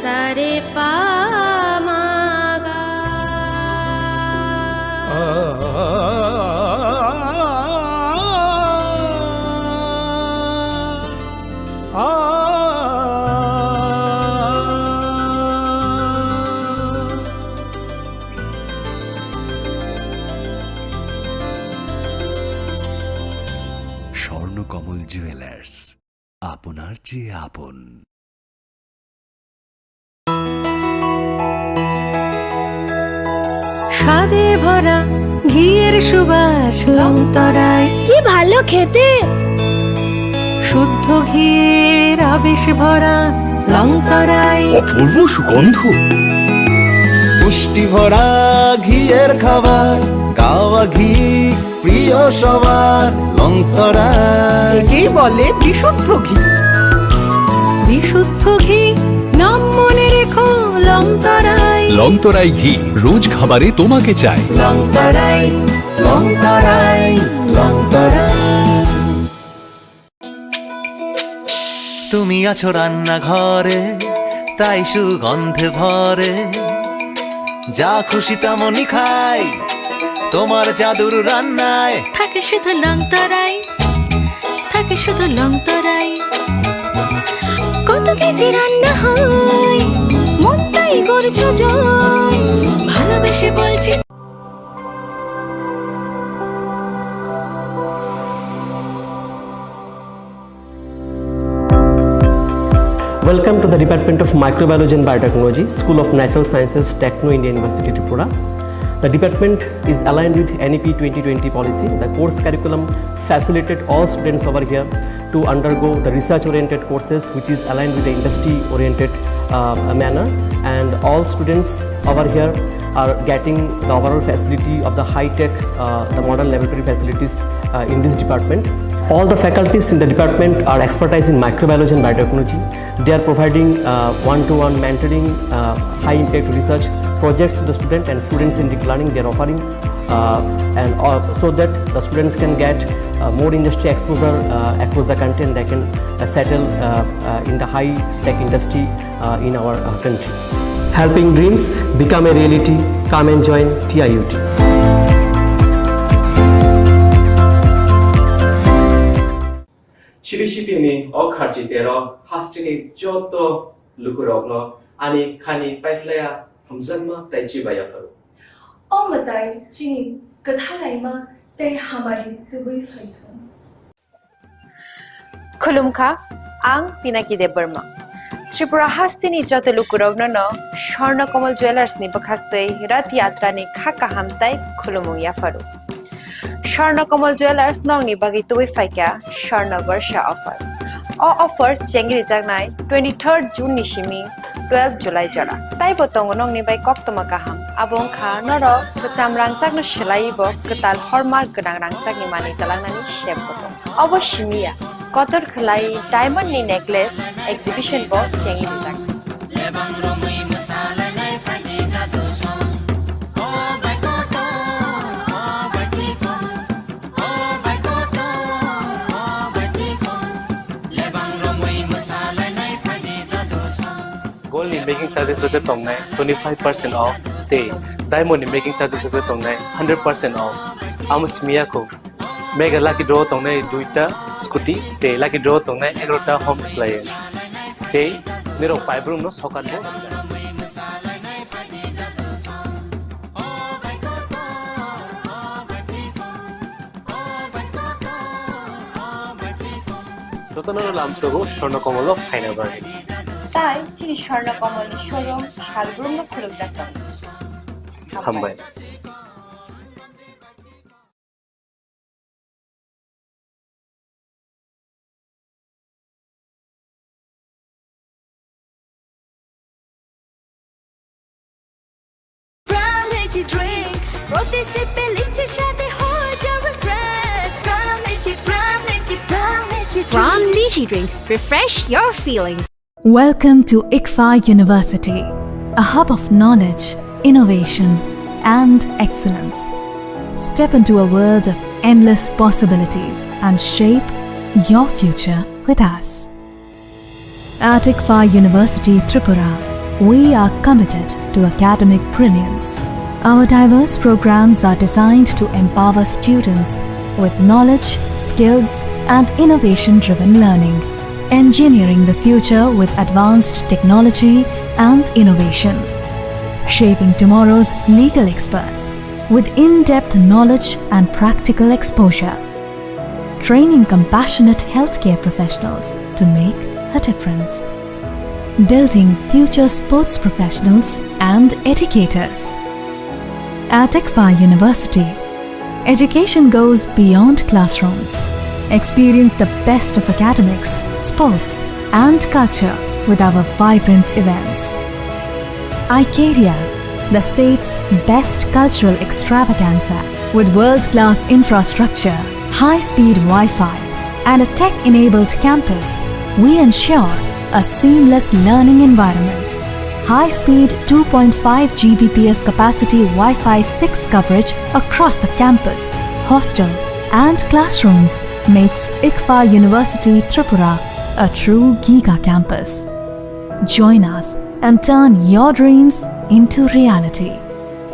সারে পামাগা স্বর্ণকমল জুয়েলার্স, আপনার চেয়ে আপন। স্বাদে ভরা ঘিয়ের সুবাস লংতরায়, কি ভালো খেতে। শুদ্ধ ঘিয়ের আবেশ ভরা লংতরায়, অপূর্ব সুগন্ধ, পুষ্টি ভরা ঘিয়ের খাবার, গাওয়া ঘি প্রিয় সবার লংতরায়। একেই বলে বিশুদ্ধ ঘি। বিশুদ্ধ ঘি নাম মনে রেখো লংতরায়। লংতরাই ঘি রোজ খাবারে তোমাকে চাই। লংতরাই লংতরাই লংতরাই। তুমি আছো রান্নাঘরে, তাই সুগন্ধে ভরে, যা খুশি তেমনই খাই তোমার জাদুর রান্নায়। থাকে শুধু লংতরাই, থাকে শুধু লংতরাই। কত কেজি রান্না হয়, মনটাই করছো জয়, ভালোবেসে বলছি। Welcome to the Department of Microbiology and Biotechnology, School of Natural Sciences, Techno India University, Tripura. The department is aligned with NEP 2020 policy. The course curriculum facilitated all students over here to undergo the research-oriented courses, which is aligned with the industry-oriented manner. And all students over here are getting the overall facility of the high-tech, the modern laboratory facilities in this department. All the faculties in the department are expertise in microbiology and biotechnology. They are providing one-to-one mentoring, high-impact research projects to the student, and students in deep learning they are offering, and so that the students can get more industry exposure across the country, and they can settle in the high-tech industry in our country. Helping dreams become a reality. Come and join TIUT. 시리시티니 어카지대로 하스티니 쪼또 루크럭노 아니 카니 파이플레야 हमजन्म तैचिबाया furrow ओ बताई चिनी कथा लाइमा ते हमारी Dubai flight खुलुमखा आं Pinaki Debbarma Tripura हास्तिनि जतलुकुरगनो स्वर्णकमल jewellers नि बखाक्तै रथ यात्रानि खाका हामताई खुलुमुया furrow स्वर्णकमल jewellers नंगनि बागै तुबै फाइका स्वर्ण वर्ष ऑफर ओ ऑफर चेंगरि जागनाय 23 जून निसिमी 12 जुलाई जरा ताई बतंग नंगनि बाय कक्तमा काहाम आबों खा नरो कचाम रांचागनो शिलाइबो कताल हरमार्क गोनां रांचागनि मानि तलांनानि शेप बतंग अवश्यमिया कतर खलाई डायमंड नि नेकलेस एग्जिबिशन बो चेंगि जाग Gold in making charges of the tongue 25% off. Day diamond in making charges of the tongue 100% off. Amos Miyako mega lucky draw tongue duita scooty. Day lucky draw tongue egrota home appliance. Day nero five room no socket bo. Totanoro lamsogo Swarnakamal final bargain তাই চিনি Swarnakamal showroom শালগ্রাম খুলুক যাচ্ছেন হামবাই From Lychee Drink, refresh your feelings. Welcome to ICFA University, a hub of knowledge, innovation, and excellence. Step into a world of endless possibilities and shape your future with us. At ICFA University, Tripura, we are committed to academic brilliance. Our diverse programs are designed to empower students with knowledge, skills, and innovation-driven learning, engineering the future with advanced technology and innovation, shaping tomorrow's legal experts with in-depth knowledge and practical exposure, training compassionate healthcare professionals to make a difference, building future sports professionals and educators. At ICFA University, education goes beyond classrooms. Experience the best of academics, sports, and culture with our vibrant events. Icaria, the state's best cultural extravaganza, with world-class infrastructure, high-speed Wi-Fi, and a tech-enabled campus, we ensure a seamless learning environment. High-speed 2.5 Gbps capacity Wi-Fi 6 coverage across the campus, hostel, and classrooms makes ICFA University Tripura a true Giga campus. Join us and turn your dreams into reality.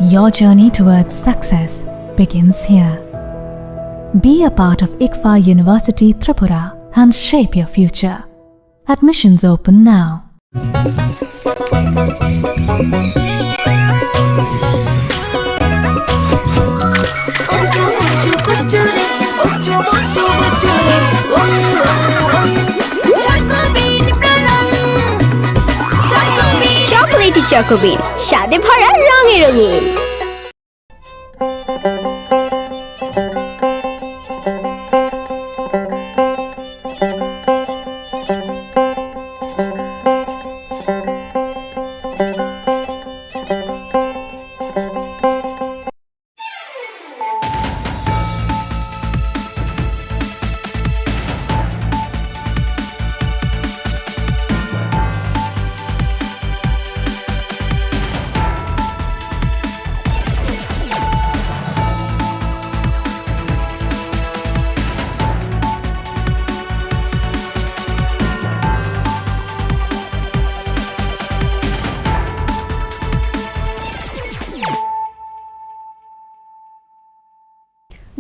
Your journey towards success begins here. Be a part of ICFA University Tripura and shape your future. Admissions open now. Chocolatey choco bean, স্বাদে ভরা রঙে রঙিন।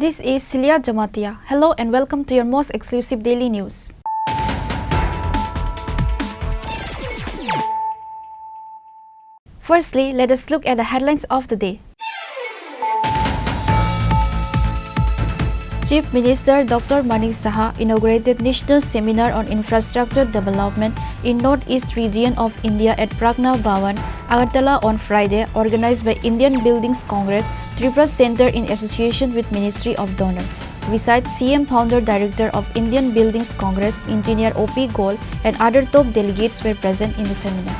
This is Celia Jamatia. Hello and welcome to your most exclusive daily news. Firstly, let us look at the headlines of the day. Chief Minister Dr. Manik Saha inaugurated National Seminar on Infrastructure Development in Northeast region of India at Pragna Bhavan, Agartala on Friday, organized by Indian Buildings Congress, Tripura Center in association with Ministry of Donor. Besides CM Founder Director of Indian Buildings Congress, Engineer O.P. Goel and other top delegates were present in the seminar.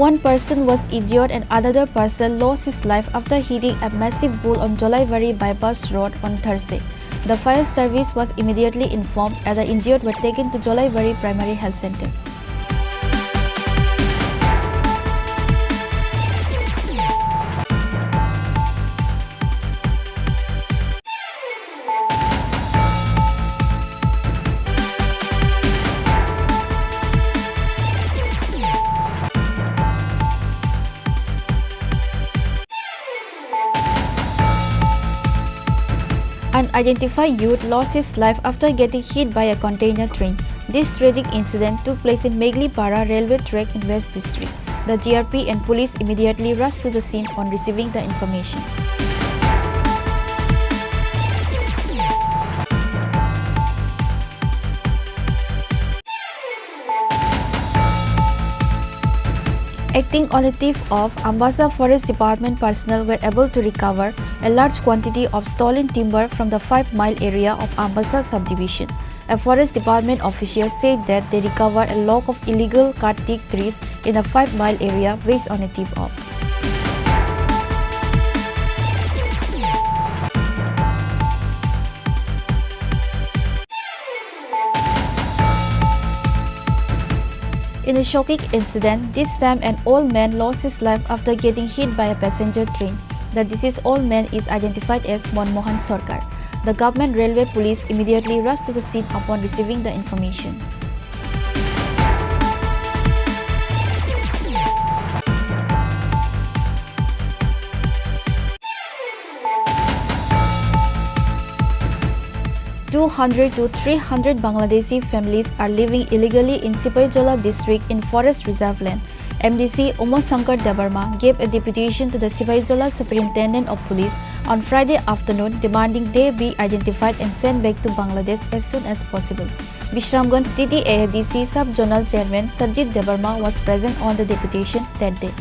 One person was injured and another person lost his life after hitting a massive bull on Jolaivari bypass road on Thursday. The fire service was immediately informed and the injured were taken to Jolaivari Primary Health Center. An unidentified youth lost his life after getting hit by a container train. This tragic incident took place in Meglipara railway track in West District. The GRP and police immediately rushed to the scene on receiving the information. Acting on a tip of, Ambassa Forest Department personnel were able to recover a large quantity of stolen timber from the 5-mile area of Ambassa subdivision. A Forest Department official said that they recovered a log of illegal cut teak trees in the 5-mile area based on a tip-off. In a shocking incident, this time an old man lost his life after getting hit by a passenger train. The deceased old man is identified as Monmohan Sarkar. The government railway police immediately rushed to the scene upon receiving the information. (200 to 300 Bangladeshi families are living illegally in Sipaijola district in Forest Reserve Land. MDC Umasankar Debarma gave a deputation to the Sipaijola Superintendent of Police on Friday afternoon demanding they be identified and sent back to Bangladesh as soon as possible. Bishramganj TTADC Sub-Zonal Chairman Sajid Debarma was present on the deputation that day.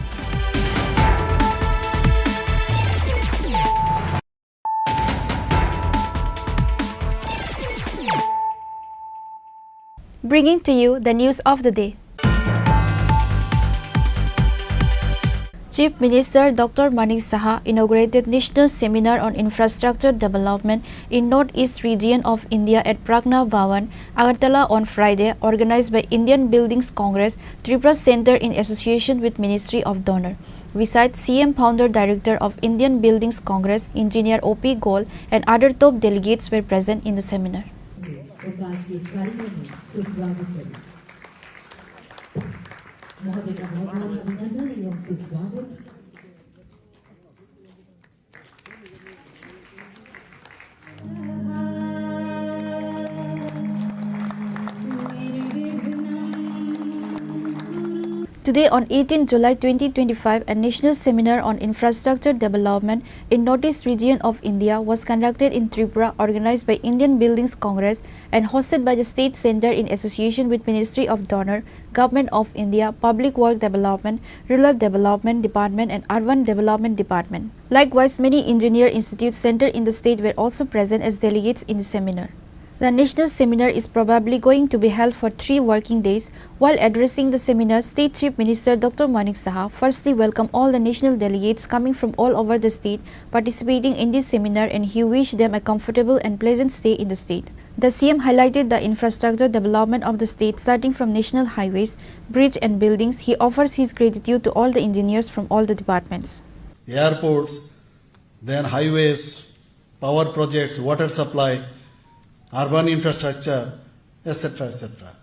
Bringing to you the news of the day. Chief Minister Dr. Manik Saha inaugurated National Seminar on Infrastructure Development in Northeast region of India at Pragna Bhawan, Agartala on Friday, organized by Indian Buildings Congress, Tripura Center in association with Ministry of Donor. Besides CM Founder Director of Indian Buildings Congress, Engineer O.P. Gol and other top delegates were present in the seminar. Today on 18 July 2025, a national seminar on infrastructure development in Northeast region of India was conducted in Tripura, organized by Indian Buildings Congress and hosted by the State Centre in association with Ministry of Donor, Government of India, Public Work Development, Rural Development Department and Urban Development Department. Likewise, many engineer institutes centered in the state were also present as delegates in the seminar. The national seminar is probably going to be held for 3 working days. While addressing the seminar, State Chief Minister Dr. Manik Saha firstly welcomed all the national delegates coming from all over the state participating in this seminar, and he wished them a comfortable and pleasant stay in the state. The CM highlighted the infrastructure development of the state starting from national highways, bridge and buildings. He offers his gratitude to all the engineers from all the departments. Airports, then highways, power projects, water supply, urban infrastructure, etc., etc.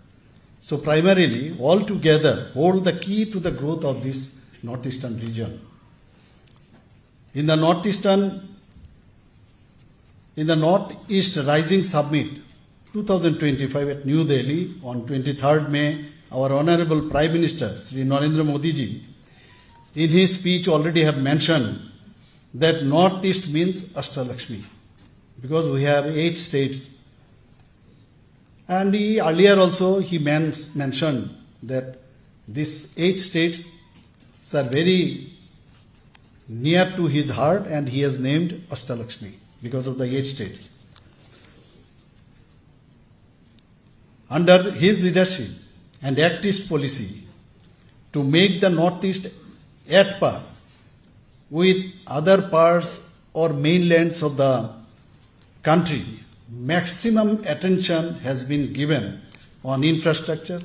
So primarily, all together hold the key to the growth of this northeastern region. In the Northeast Rising Summit 2025 at New Delhi on 23rd May, our Honorable Prime Minister Sri Narendra Modi ji, in his speech already have mentioned that Northeast means Ashtalakshmi, because we have 8 states. And earlier also he mentioned that these 8 states are very near to his heart, and he has named Ashtalakshmi because of the 8 states. Under his leadership and activist policy to make the Northeast at par with other parts or mainlands of the country, maximum attention has been given on infrastructure,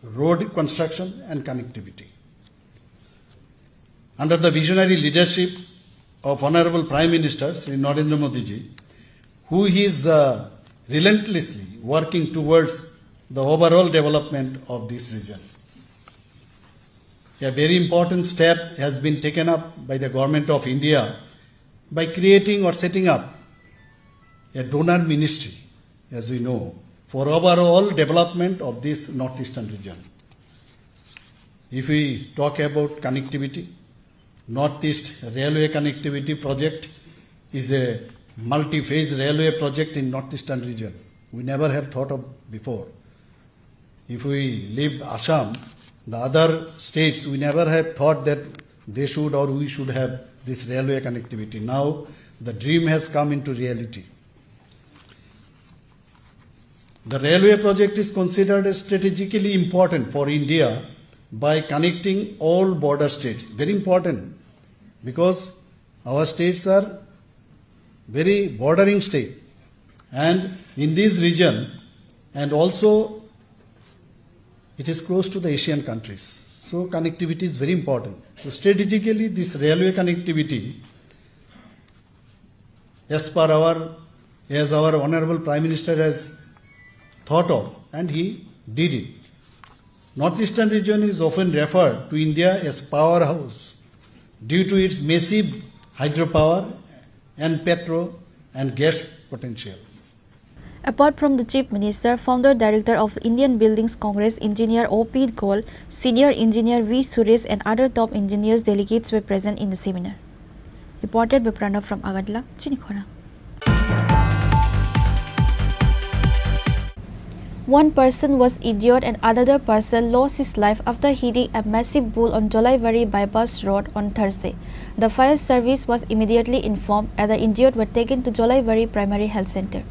road construction and connectivity. Under the visionary leadership of Honorable Prime Minister Sri Narendra Modi ji, who is relentlessly working towards the overall development of this region. A very important step has been taken up by the Government of India by creating or setting up a donor ministry, as we know, for overall development of this northeastern region. If we talk about connectivity, Northeast Railway Connectivity Project is a multi-phase railway project in northeastern region. We never have thought of before. If we leave Assam, the other states, we never have thought that they should or we should have this railway connectivity. Now the dream has come into reality. The railway project is considered as strategically important for India by connecting all border states. Very important, because our states are very bordering state, and in this region, and also it is close to the Asian countries. So connectivity is very important. So strategically, this railway connectivity as our Honorable Prime Minister has thought of, and he did it. Northeastern region is often referred to India as powerhouse due to its massive hydropower and petro and gas potential. Apart from the Chief Minister, Founder Director of the Indian Buildings Congress, Engineer O.P. Goel, Senior Engineer V. Suresh and other top engineers delegates were present in the seminar. Reported by Pranav from Agadla, Chini Khorang. One person was injured and another person lost his life after hitting a massive bull on Jolaivari bypass road on Thursday. The fire service was immediately informed and the injured were taken to Jolaivari Primary Health Center.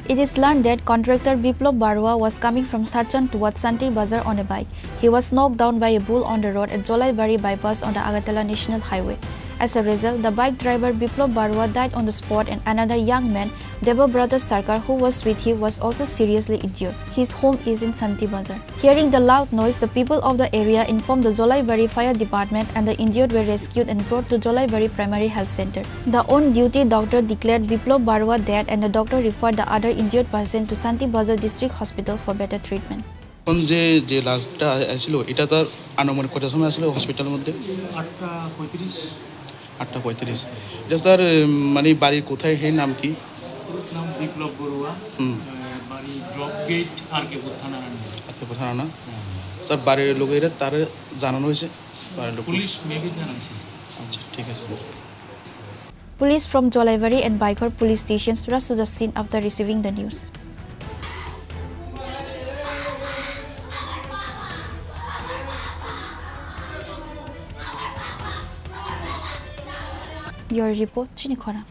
It is learned that contractor Biplab Barua was coming from Sachan towards Santir Bazar on a bike. He was knocked down by a bull on the road at Jolaivari bypass on the Agartala National Highway. As a result, the bike driver Biplab Barua died on the spot and another young man, Debabrata Sarkar, who was with him, was also seriously injured. His home is in Santir Bazar. Hearing the loud noise, the people of the area informed the Jolaivari Fire Department and the injured were rescued and brought to Jolaivari Primary Health Center. The on-duty doctor declared Biplab Barua dead and the doctor referred the other injured person to Santir Bazar District Hospital for better treatment. যে লাস্টটা আসছিল এটা তার আনুমানিক কত সময় আসলো হসপিটালের মধ্যে 8:35 এটা স্যার মানে বাড়ির কোথায় হে নাম কি নাম বিপ্লব বড়ুয়া বাড়ি ড্রপ গেট আরকেপুর থানা না স্যার বাড়ির লোকেরা তার জানানো হয়েছে পুলিশ মেবি জানাইছে আচ্ছা ঠিক আছে Police from Jolaivari and Baikor police stations rushed to the scene after receiving the news. Your report, Chini Khorang.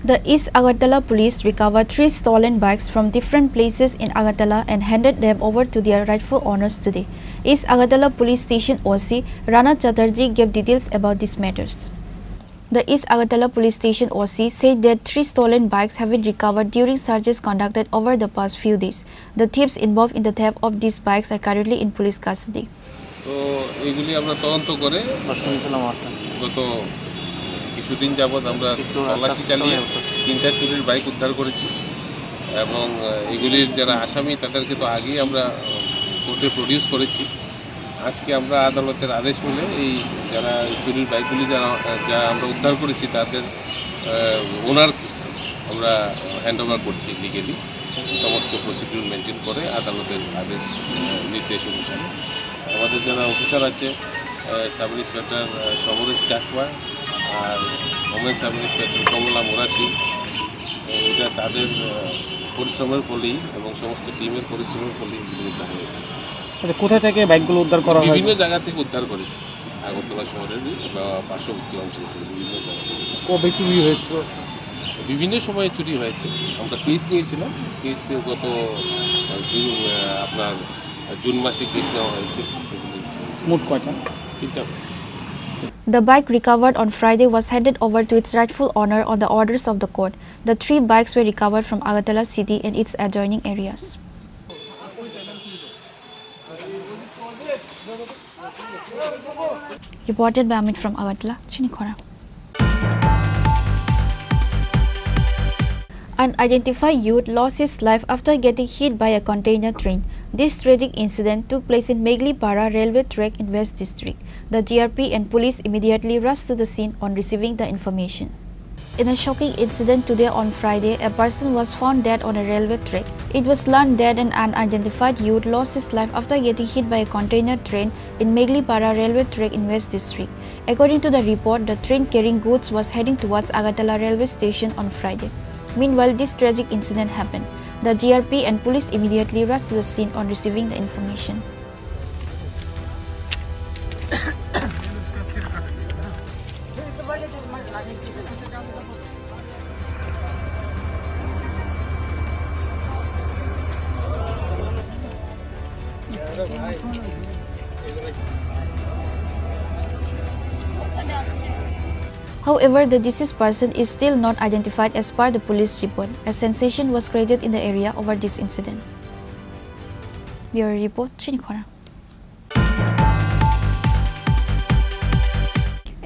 The East Agartala police recovered 3 stolen bikes from different places in Agartala and handed them over to their rightful owners today. East Agartala Police Station OC Rana Chatterjee gave details about these matters. The East Agartala Police Station OC said that 3 stolen bikes have been recovered during searches conducted over the past few days. The thieves involved in the theft of these bikes are currently in police custody. তো এইগুলি আমরা তদন্ত করে গত কিছুদিন যাবৎ আমরা তল্লাশি চালিয়ে 3টা চুরির বাইক উদ্ধার করেছি এবং এগুলির যারা আসামি তাদেরকে তো আগেই আমরা কোর্টে প্রডিউস করেছি। আজকে আমরা আদালতের আদেশ মেনে এই যারা চুরির বাইকগুলি যা আমরা উদ্ধার করেছি তাদের ওনারকে আমরা হ্যান্ড ওভার করছি লিগেলি সমস্ত প্রসিডিউর মেনটেন করে আদালতের আদেশ নির্দেশ অনুসারে। আমাদের যারা অফিসার আছে সাব ইন্সপেক্টর সমরেশ চাকমা আর ওমেন সাব ইন্সপেক্টর কমলা মোরাশি, এটা তাদের পরিশ্রমের ফলেই এবং সমস্ত টিমের পরিশ্রমের ফলেই উদ্ধার হয়েছে। আচ্ছা, কোথায় থেকে বাইকগুলো উদ্ধার করা হয়? বিভিন্ন জায়গা থেকে উদ্ধার করেছে, আগরতলা শহরের বা পার্শ্ববর্তী অঞ্চল থেকে বিভিন্ন জায়গা থেকে। কবে চুরি হয়েছে? বিভিন্ন সময়ে চুরি হয়েছে। আমরা কেস নিয়েছিলাম, কেস গত আপনার জুন মাসে কেস নেওয়া হয়েছে। মোট কয়টা? 3টা। The bike recovered on Friday was handed over to its rightful owner on the orders of the court. The 3 bikes were recovered from Agartala city and its adjoining areas. Reported by Amit from Agartala, Chini Khorang. An unidentified youth lost his life after getting hit by a container train. This tragic incident took place in Meglipara railway track in West District. The GRP and police immediately rushed to the scene on receiving the information. In a shocking incident today on Friday, a person was found dead on a railway track. It was learned that an unidentified youth lost his life after getting hit by a container train in Meglipara railway track in West District. According to the report, the train carrying goods was heading towards Agartala railway station on Friday. Meanwhile, this tragic incident happened. The GRP and police immediately rushed to the scene on receiving the information. However, the deceased person is still not identified as per the police report. A sensation was created in the area over this incident. Bureau Report, Chini Khorang.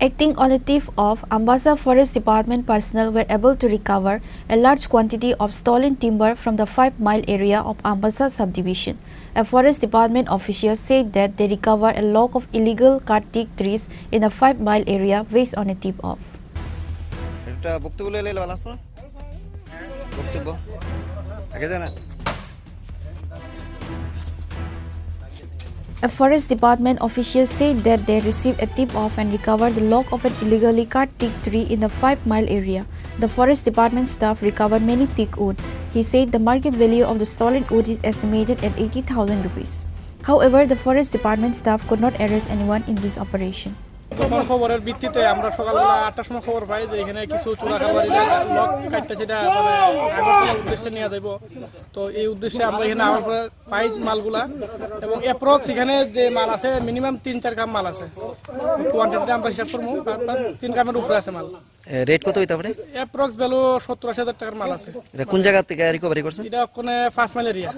Acting on a tip of, Ambassa Forest Department personnel were able to recover a large quantity of stolen timber from the 5-mile area of Ambassa subdivision. A Forest Department official said that they recovered a log of illegal cut teak trees in a 5-mile area based on a tip of. A Forest Department official said that they received a tip-off and recovered the log of an illegally cut teak tree in the 5-mile area. The Forest Department staff recovered many teak wood. He said the market value of the stolen wood is estimated at 80,000 rupees. However, the Forest Department staff could not arrest anyone in this operation. খবরের ভিত্তিতে আমরা সকালবেলা 8টার সময় খবর পাই যে এখানে কিছু চোরাকারবারিরা lock কাটতে সেটা মানে আগরতলার উদ্দেশ্যে নিয়ে যাইব। তো এই উদ্দেশ্যে আমরা এখানে আবার পরে পাই মালগুলা এবং অ্যাপ্রক্স এখানে যে মাল আছে মিনিমাম 3-4 কাম মাল আছে। কোয়ান্টিটিটা আমরা হিসাব করব 3 কামের উপরে আছে মাল। রেট কত হইতে পারে? অ্যাপ্রক্স ভ্যালু 70-80 টাকার মাল আছে। এটা কোন জায়গা থেকে রিকভারি করছেন? এটা কোনে 5 মাইল এরিয়া।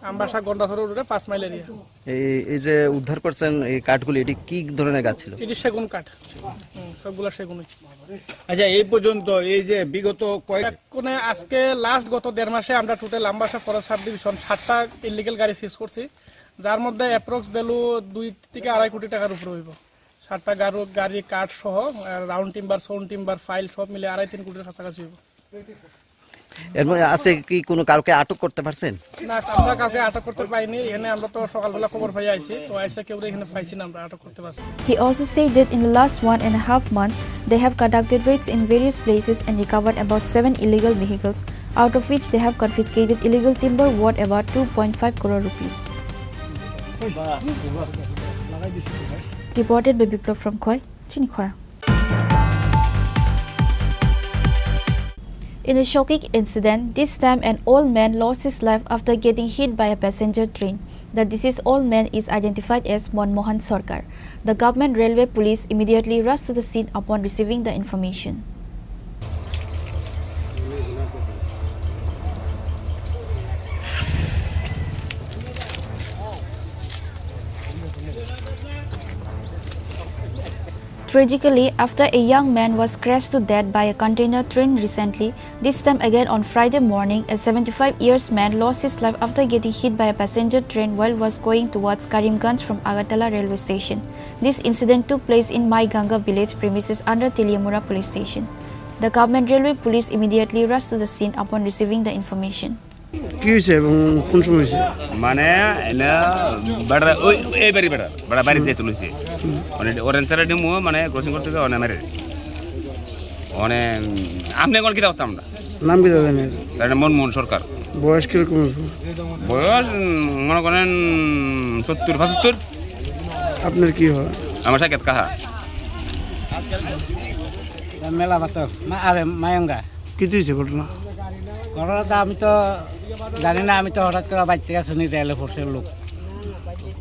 আমবাসা গন্ডাছড় রোডে 5 মাইল এরিয়া। এই যে উদ্ধার করছেন এই কাঠগুলি এটি কি ধরনের গাছ ছিল? এটি সেগুন কাঠ। সবগুলা সেগুন। আচ্ছা এই পর্যন্ত এই যে বিগত কয়েক কোনে আজকে লাস্ট গত 1.5 মাসে আমরা total Ambassa forest subdivision 7টা ইলিগাল গাড়ি সিজ করছি, যার মধ্যে অ্যাপ্রক্স ভ্যালু 2 থেকে 2.5 কোটি টাকার উপরে হইব। 7টা গাড়ি কাঠ সহ round timber sound timber file সব মিলে 2.5-3 কোটির কাছাকাছি হইব। এর মধ্যে আছে কি কোনো কাউকে আটক করতে পারছেন? না, আমরা কাউকে আটক করতে পাইনি। এখানে আমরা তো সকালবেলা খবর পাই আইছি, তো আইসা কেউ এখানে পাইছি না আমরা আটক করতে পারছি। He also said that in the last 1.5 months, they have conducted raids in various places and recovered about 7 illegal vehicles, out of which they have confiscated illegal timber worth about 2.5 crore rupees. Reported by Biplov from Khoi, Chini Khorang. In a shocking incident, this time an old man lost his life after getting hit by a passenger train. The deceased old man is identified as Monmohan Sarkar. The government railway police immediately rushed to the scene upon receiving the information. Tragically, after a young man was crashed to death by a container train recently, this time again on Friday morning, a 75-year man lost his life after getting hit by a passenger train while was going towards Karimganj from Agartala railway station. This incident took place in Mai Ganga village premises under Teliamura police station. The government railway police immediately rushed to the scene upon receiving the information. কি হয়েছে এবং কোন সময় হয়েছে? মানে এনা বড় ওই এই বাড়ি বড় বাড়ি দিয়ে তুলেছে মানে অরেঞ্জ সাইডে মো মানে ক্রসিং করতে গিয়ে অনে মেরে অনে আপনি কোন কি দাওতাম না নাম কি দাদা নেই তার মনমোহন সরকার বয়স কিরকম বয়স মনে করেন 70-75 আপনার কি হয় আমার সাকেত কাহা মেলা ভাত আরে মায়ঙ্গা কি হয়েছে ঘটনা ঘটনাটা আমি তো জানি না আমি তো হঠাৎ করে বাইর থেকে শুনি রেলে ফোর্সের লোক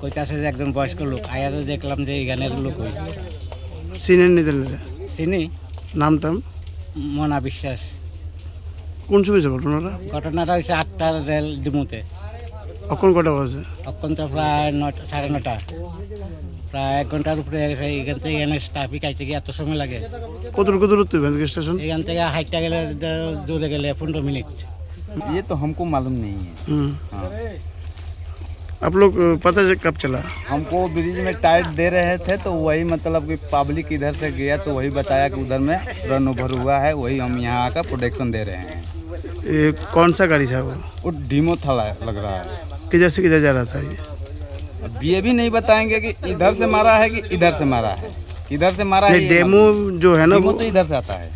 কইতাছে যে একজন বয়স্ক লোক আয়া তো দেখলাম যে এখানের লোক হই চিনেন নি দিলে চিনি নামটাম মনা বিশ্বাস কোন সময় ঘটনাটা ঘটনাটা হয়েছে 8টার রেল ডিমুতে কখন কটা বাজে তখন তো প্রায় 9:30 প্রায় 1 ঘন্টার উপরে এখান থেকে এনে স্টাফি খাইতে গিয়ে এত সময় লাগে কত দূরত্ব স্টেশন এখান থেকে হাইটটা গেলে দূরে গেলে 15 मिनट ये तो हमको मालूम नहीं है आप लोग पता है कब चला हमको ब्रिज में टायर दे रहे थे तो वही मतलब कि पब्लिक इधर से गया तो वही बताया कि उधर में रन ओवर हुआ है वही हम यहाँ आकर प्रोटेक्शन दे रहे हैं ये कौन सा गाड़ी था वो डीमो था लग रहा है किधर से किधर जा रहा था ये भी नहीं बताएंगे कि इधर से मारा है कि इधर से मारा है इधर से मारा है डेमो जो है ना वो तो इधर से आता है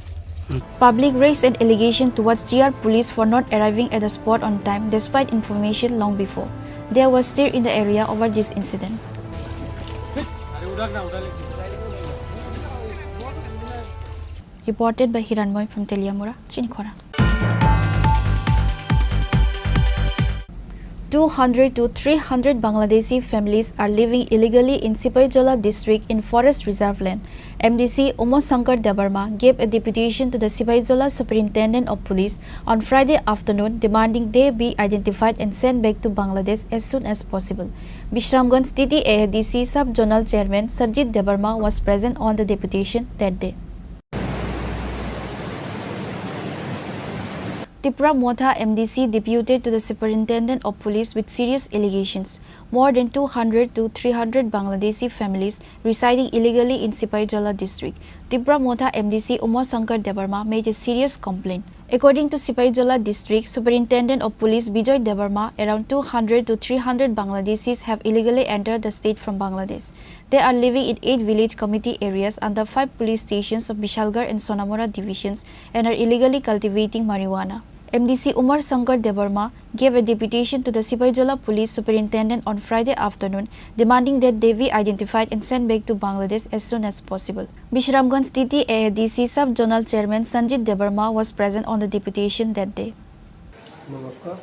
Public raised an allegation towards GR police for not arriving at the spot on time despite information long before. There was stir in the area over this incident. Reported by Hiranmoy from Teliamura, Chini Khorang. 200 to 300 Bangladeshi families are living illegally in Sipaijola district in forest reserve land. MDC Umar Shankar Debarma gave a deputation to the Sipaijola Superintendent of Police on Friday afternoon demanding they be identified and sent back to Bangladesh as soon as possible. Bishramganj TT AADC Sub-Zonal Chairman Sarjit Debarma was present on the deputation that day. Tripura Motha MDC deputed to the Superintendent of Police with serious allegations. More than 200 to 300 Bangladeshi families residing illegally in Sipaijola district. Tripura Motha MDC Umar Shankar Debarma made a serious complaint. According to Sipaijola district Superintendent of Police Bijoy Debarma, around 200 to 300 Bangladeshis have illegally entered the state from Bangladesh. They are living in 8 village committee areas under 5 police stations of Bishalgarh and Sonamora divisions and are illegally cultivating marijuana. MDC Umar Shankar Debarma gave a deputation to the Sipaijola Police Superintendent on Friday afternoon demanding that they be identified and sent back to Bangladesh as soon as possible. Bishramganj TT AADC Sub-Zonal Chairman Sanjit Debarma was present on the deputation that day. নমস্কার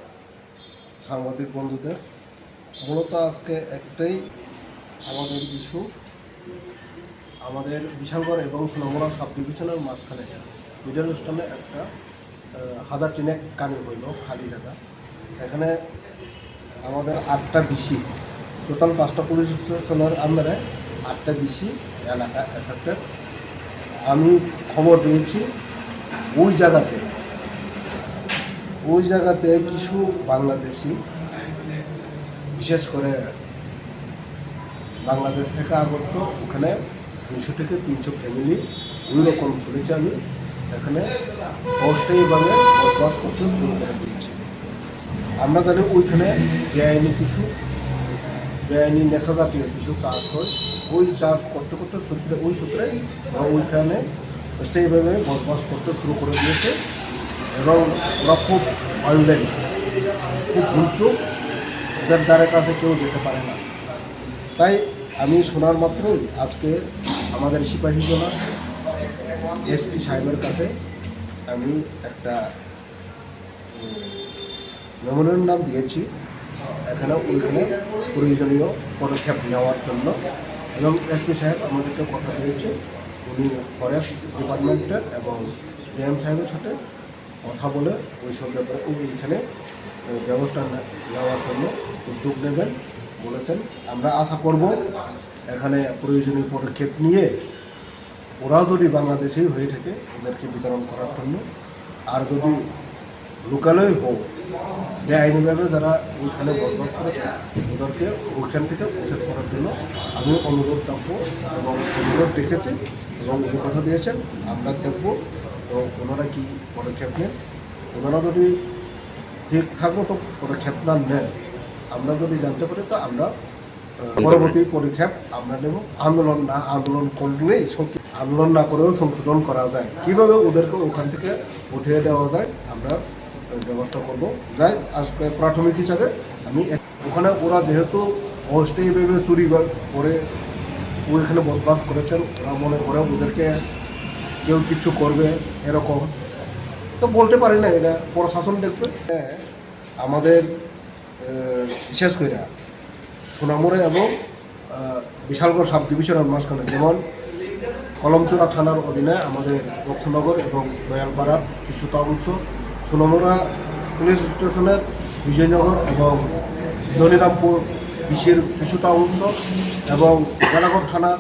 সাংবাদিক বন্ধুদের মূলত আজকে একটাই আমাদের issue আমাদের বিশালগড় এবং Sonamura sub ডিভিশনের মাঝখানে মিডল স্টেশনে একটা হাজার টিনেক কানি হইল খালি জায়গা এখানে আমাদের 8টা বিসি টোটাল 5টা পুলিশ স্টেশনের আন্ডারে 8টা বিসি এলাকা এফেক্টেড আমি খবর পেয়েছি ওই জায়গাতে কিছু বাংলাদেশি বিশেষ করে বাংলাদেশ থেকে আগত ওখানে 200 থেকে 300 ফ্যামিলি ওই রকম শুনেছি আমি এখানে অস্থায়ীভাবে বসবাস করতে শুরু করে দিয়েছে আমরা জানি ওইখানে বেআইনি নেশা জাতীয় কিছু চার্জ হয় ওই চার্জ করতে সূত্রে ওইখানে অস্থায়ীভাবে বসবাস করতে শুরু করে দিয়েছে এবং ওরা খুব অলরেডি খুব ভুলচুক ওদের দ্বারা কাছে কেউ যেতে পারে না তাই আমি শোনার মাত্রই আজকে আমাদের সিপাহীজলা এসপি সাহেবের কাছে আমি একটা মেমোরেন্ডাম দিয়েছি ওইখানে প্রয়োজনীয় পদক্ষেপ নেওয়ার জন্য এবং এসপি সাহেব আমাদেরকে কথা দিয়েছে উনি ফরেস্ট ডিপার্টমেন্টের এবং ডিএম সাহেবের সাথে কথা বলে ওইসব ব্যাপারে ওইখানে ব্যবস্থা নেওয়ার জন্য উদ্যোগ নেবেন বলেছেন আমরা আশা করব এখানে প্রয়োজনীয় পদক্ষেপ নিয়ে ওরা যদি বাংলাদেশেই হয়ে থাকে ওদেরকে বিতরণ করার জন্য আর যদি লোকালই হোক বেআইনিভাবে যারা ওইখানে বসবাস করেছে ওদেরকে ওইখান থেকে প্রসেস করার জন্য আমি অনুরোধ রাখবো এবং অনুরোধ দেখেছি এবং উনি কথা দিয়েছেন আমরা দেখবো তো ওনারা কী পদক্ষেপ নেন ওনারা যদি ঠিকঠাক মতো পদক্ষেপ না নেন আমরা যদি জানতে পারি তো আমরা পরবর্তী পদক্ষেপ আমরা নেব আন্দোলন করলেই আন্দোলন না করেও সংশোধন করা যায় কীভাবে ওদেরকে ওখান থেকে উঠিয়ে দেওয়া যায় আমরা ব্যবস্থা করব যাই আজকে প্রাথমিক হিসাবে আমি ওখানে ওরা যেহেতু অস্থায়ীভাবে চুরি করে ওইখানে বসবাস করেছেন ওরা মনে করে ওদেরকে কেউ কিছু করবে এরকম তো বলতে পারি না এটা প্রশাসন দেখবে আমাদের বিশেষ করে সোনামুড়া এবং বিশালগড় সাব ডিভিশনের মাঝখানে যেমন কলমচূড়া থানার অধীনে আমাদের বক্সনগর এবং দয়ালপাড়ার কিছুটা অংশ সোনামুড়া পুলিশ স্টেশনের বিজয়নগর এবং ননীরামপুর বিশের কিছুটা অংশ এবং জেলাগড় থানার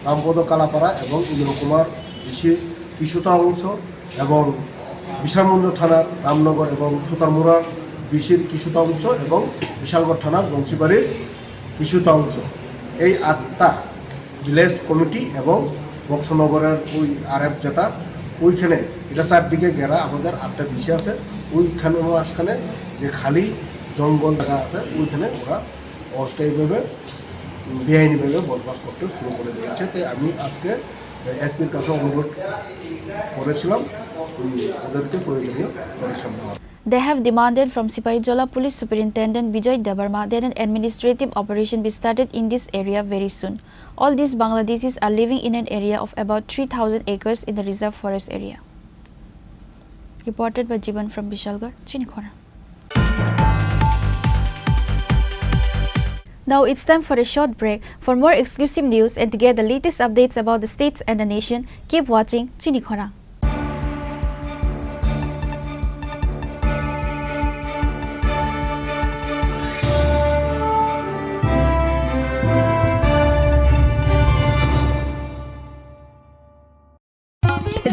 রামপদ কালাপাড়া এবং ইন্দ্রকুমার বিশের কিছুটা অংশ এবং বিশালমন্দ থানার রামনগর এবং সুতারমুড়ার বিশের কিছুটা অংশ এবং বিশালগড় থানার বংশীবাড়ির কিছুটা অংশ এই 8টা ভিলেজ কমিটি এবং বক্সনগরের ওই আরএফ জেতা ওইখানে এটা চারদিকে ঘেরা আমাদের 8টা বিষয় আছে ওইখানে মাঝখানে যে খালি জঙ্গল জায়গা আছে ওইখানে ওরা অস্থায়ীভাবে বেআইনিভাবে বসবাস করতে শুরু করে দিয়েছে তাই আমি আজকে এসপির কাছে অনুরোধ করেছিলাম ওদেরকে প্রয়োজনীয় পদক্ষেপ নেওয়া They have demanded from Sipaijola Police Superintendent Bijoy Debarma that an administrative operation be started in this area very soon. All these Bangladeshis are living in an area of about 3,000 acres in the reserve forest area. Reported by Jiban from Bishalgarh, Chini Khorang. Now it's time for a short break. For more exclusive news and to get the latest updates about the states and the nation, keep watching Chini Khorang.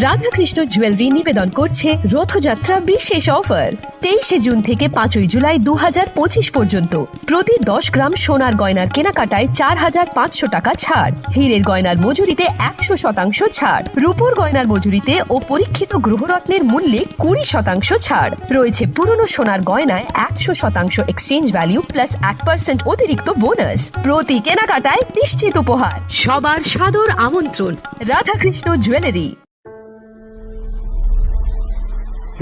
Radhakrishna jewellery নিবেদন করছে রথযাত্রা বিশেষ offer 23 June থেকে 5 জুলাই 2025 পর্যন্ত প্রতি 10 গ্রাম সোনার গয়নার কেনাকাটায় 4500 টাকা ছাড়, হীরের গয়নার মজুরিতে 100% ছাড়, রূপোর গয়নার মজুরিতে ও পরীক্ষিত গ্রহরত্নের মূল্যে 20% ছাড় রয়েছে। পুরনো সোনার গয়নায় 100% এক্সচেঞ্জ ভ্যালু প্লাস 1% অতিরিক্ত বোনাস। প্রতি কেনাকাটায় নিশ্চিত উপহার। সবার সাদর আমন্ত্রণ Radhakrishna jewellery.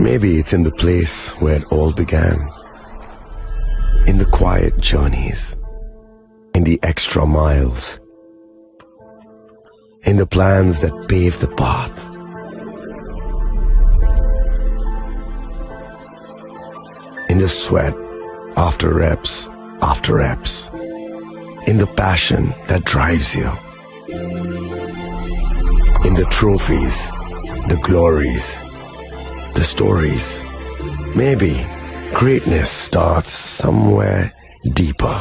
Maybe it's in the place where it all began. In the quiet journeys. In the extra miles. In the plans that pave the path. In the sweat after reps. In the passion that drives you. In the trophies, the glories, the stories. Maybe greatness starts somewhere deeper.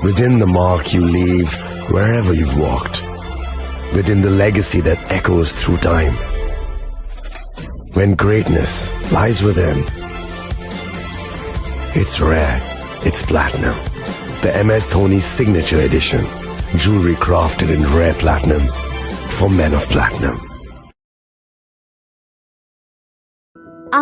Within the mark you leave wherever you've walked. Within the legacy that echoes through time. When greatness lies within, it's rare, it's platinum. The MS Dhoni Signature Edition. Jewelry crafted in rare platinum for men of platinum.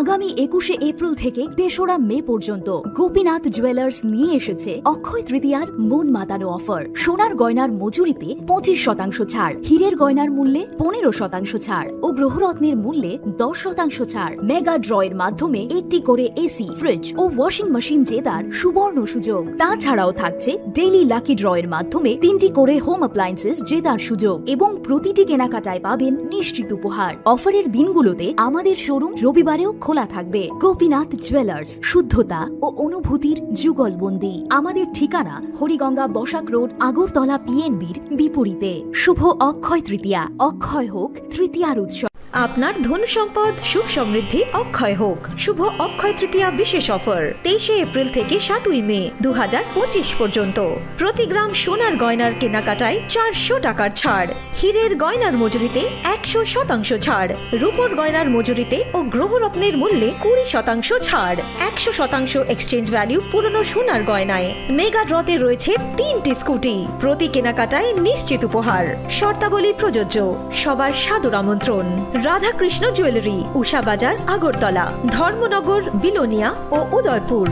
আগামী 21শে April থেকে 3রা মে পর্যন্ত Gopinath jewellers নিয়ে এসেছে অক্ষয় তৃতীয়ার মন মাতানো offer. সোনার গয়নার মজুরিতে 25% ছাড়, হীরের গয়নার মূল্যে 15% ছাড় ও গ্রহরত্নের মূল্যে 10% ছাড়। মেগা ড্রয়ের মাধ্যমে একটি করে এসি, ফ্রিজ ও ওয়াশিং মেশিন জেতার সুবর্ণ সুযোগ। তাছাড়াও থাকছে ডেইলি লাকি ড্রয়ের মাধ্যমে 3টি করে হোম অ্যাপ্লায়েন্সেস জেতার সুযোগ এবং প্রতিটি কেনাকাটায় পাবেন নিশ্চিত উপহার। অফারের দিনগুলোতে আমাদের শোরুম রবিবারেও খোলা থাকবে। গোপীনাথ জুয়েলার্স, শুদ্ধতা ও অনুভূতির যুগলবন্দি। আমাদের ঠিকানা হরিগঙ্গা বসাক রোড, আগরতলা পিএনবির বিপরীতে। শুভ অক্ষয় তৃতীয়া, অক্ষয় হোক তৃতীয়ার উৎসব। আপনার ধন সম্পদ সুখ সমৃদ্ধি অক্ষয় হোক। শুভ অক্ষয় তৃতীয়া বিশেষ অফার 23 এপ্রিল থেকে 7 মে 2025 পর্যন্ত। প্রতি গ্রাম সোনার গয়নার কেনাকাটায় 400 টাকার ছাড়, হীরের গয়নার মজুরিতে 100% ছাড়, রূপোর গয়নার মজুরিতে ও গ্রহরত্নের মূল্যে 20% ছাড়, 100% এক্সচেঞ্জ ভ্যালু পুরনো সোনার গয়নায়। মেগা ড্রতে রয়েছে 3টি স্কুটি। প্রতি কেনাকাটায় নিশ্চিত উপহার। শর্তাবলী প্রযোজ্য। সবার সাদর আমন্ত্রণ রাধাকৃষ্ণ জুয়েলারি, উষা বাজার, আগরতলা, ধর্মনগর, বিলোনিয়া ও Udaipur.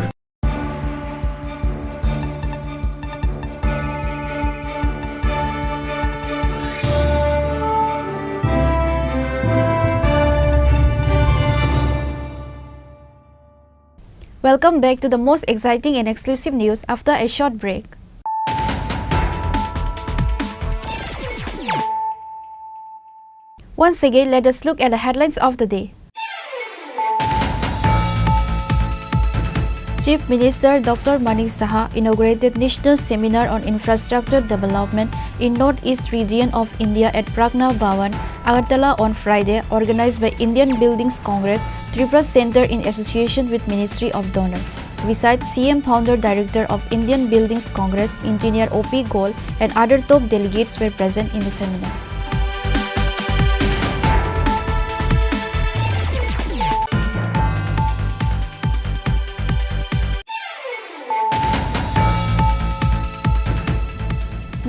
Welcome back to the most exciting and exclusive news after a short break. Once again, let us look at the headlines of the day. Chief Minister Dr. Manik Saha inaugurated National Seminar on Infrastructure Development in Northeast region of India at Pragna Bhawan, Agartala on Friday, organized by Indian Buildings Congress, Tripura Center in association with Ministry of Donor. Besides CM Founder Director of Indian Buildings Congress, Engineer O.P. Goel and other top delegates were present in the seminar.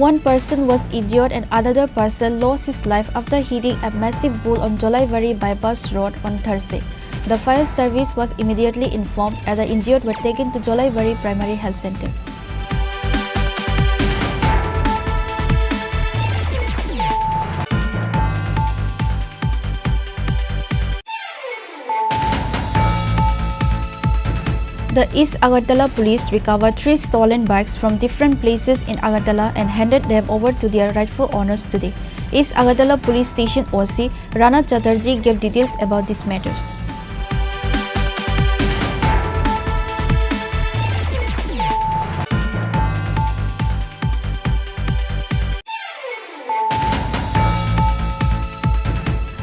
One person was injured and another person lost his life after hitting a massive bull on Jolaivari bypass road on Thursday. The fire service was immediately informed and the injured were taken to Jolaivari Primary Health Center. The East Agartala police recovered 3 stolen bikes from different places in Agartala and handed them over to their rightful owners today. East Agartala Police Station OC Rana Chatterjee gave details about these matters.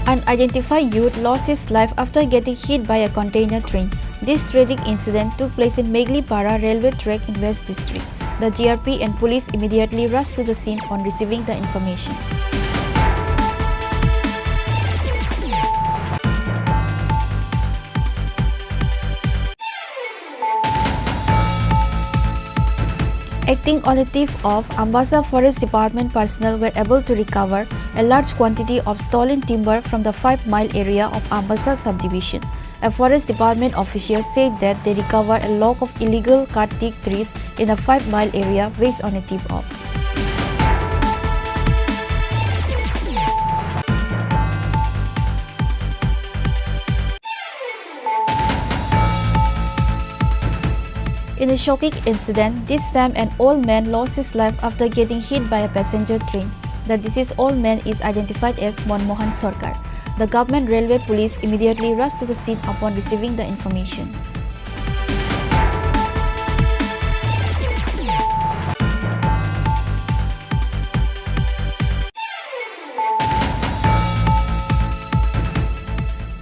Unidentified youth lost his life after getting hit by a container train. This tragic incident took place in Meglipara railway track in West District. The GRP and police immediately rushed to the scene on receiving the information. Acting on the tip of Ambassa Forest Department personnel were able to recover a large quantity of stolen timber from the 5-mile area of Ambassa subdivision. A Forest Department official said that they recovered a log of illegal cut teak trees in a 5-mile area based on a tip-off. In a shocking incident, this time an old man lost his life after getting hit by a passenger train. The deceased old man is identified as Monmohan Sarkar. The government railway police immediately rushed to the scene upon receiving the information.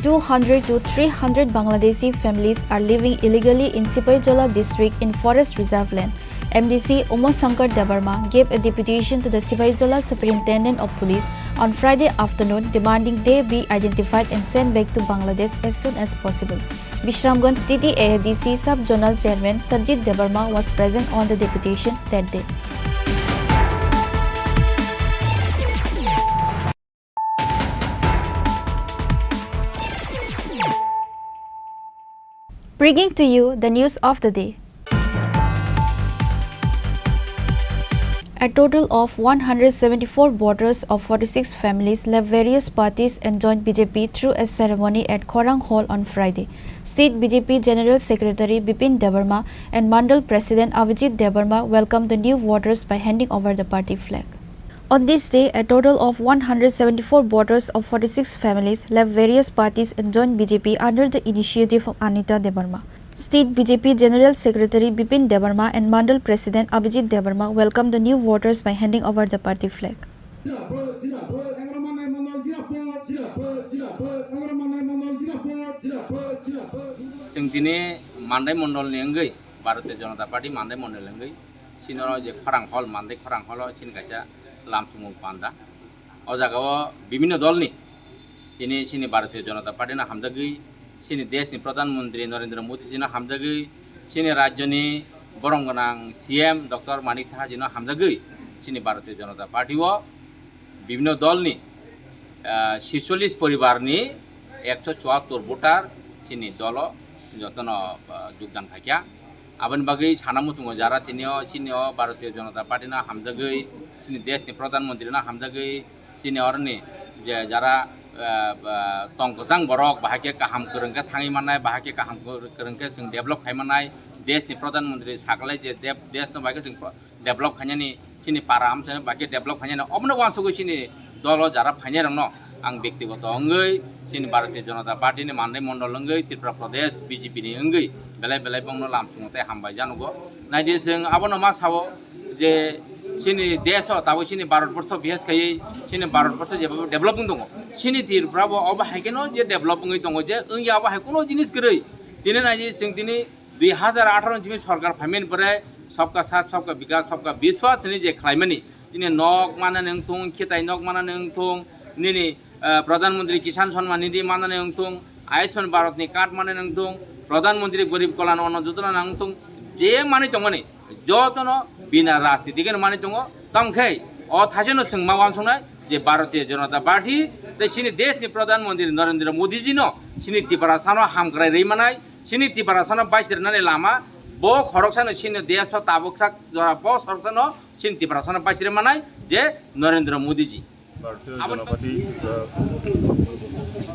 (200 to 300 Bangladeshi families are living illegally in Sipaijala district in Forest Reserve land. MDC Umar Shankar Debarma gave a deputation to the Sipaijala Superintendent of Police on Friday afternoon demanding they be identified and sent back to Bangladesh as soon as possible. Bishramganj TTADC Sub-Zonal Chairman Sajid Debarma was present on the deputation that day. Bringing to you the news of the day. A total of 174 voters of 46 families left various parties and joined BJP through a ceremony at Khorang Hall on Friday. State BJP General Secretary Bipin Debarma and Mandal President Abhijit Debarma welcomed the new voters by handing over the party flag. On this day, a total of 174 voters of 46 families left various parties and joined BJP under the initiative of Anita Debarma. State BJP General Secretary Bipin Debarma and Mandal President Abhijit Debarma welcomed the new voters by handing over the party flag. Singtini Mandai Mondol Nengai, Bharatiya Janata Party Mandai Mondol Nengai, Sinoro je Khorang Hall Mandai Khorang Hall Chingacha Lamsumul Panda. Ozagawa Bimino Dolni. Ini sini Bharatiya Janata Party na hamdagi sini देश नि प्रधानमंत्री नरेंद्र मोदी जी ना हमदगी sini राज्य नि बरंगनांग CM doctor Manik Saha जी ना हमदगी sini Bharatiya Janata party वो विभिन्न दल नि 46 परिवार नि 174 भोटार sini दल जतन योगदान थाकिया आबन बागै छानामुथुंग Zara तिनियो sini Bharatiya Janata party ना हमदगी sini देश नि प्रधानमंत्री ना हमदगी sini orni जारा tongkosang borok bahake kaham kerengke thangi manai bahake kaham kerengke sing develop khai manai desh ni pradhan mantri saklai je desh no bahake sing develop khanyani chini param chane bahake develop khanyani obno wansugo chini dolo jara phanye rangno ang byaktigoto angai chini bharatiya janata party ni mandai mondol angai tripura pradesh bjp ni angai belai belai bongno lamsungte hambai janugo naide sing abono ma sabo je sini desa tabo sini Bharatborsh bihas khai sini Bharatborsh je developing dongo sini Tripura bo oba haikeno je developing dongo je ungi aba haikono jinis gerei tine naji sing tini 2018 jimi sarkar phamin pore sabka sath sabka vikas sabka vishwas ni je khlaimani tine nok mana nengtung khitai nok mana nengtung nini pradhanmantri kisan samman nidhi mana nengtung ayushman bharat ni card mana nengtung pradhanmantri garib kalyan anna yojana nengtung je mani tongani jotono bina rajniti ke mani tongo tamkhai o thaseno singma wansongnai je bharatiya janata party te sini desh ni pradhan mantri narendra modi ji no sini Tripura sano hamkrai rei manai sini Tripura sano baisir nani lama bo khoroksano sini desho taboksak jara bo soroksano sini Tripura sano baisir manai je narendra modi ji bharatiya janata party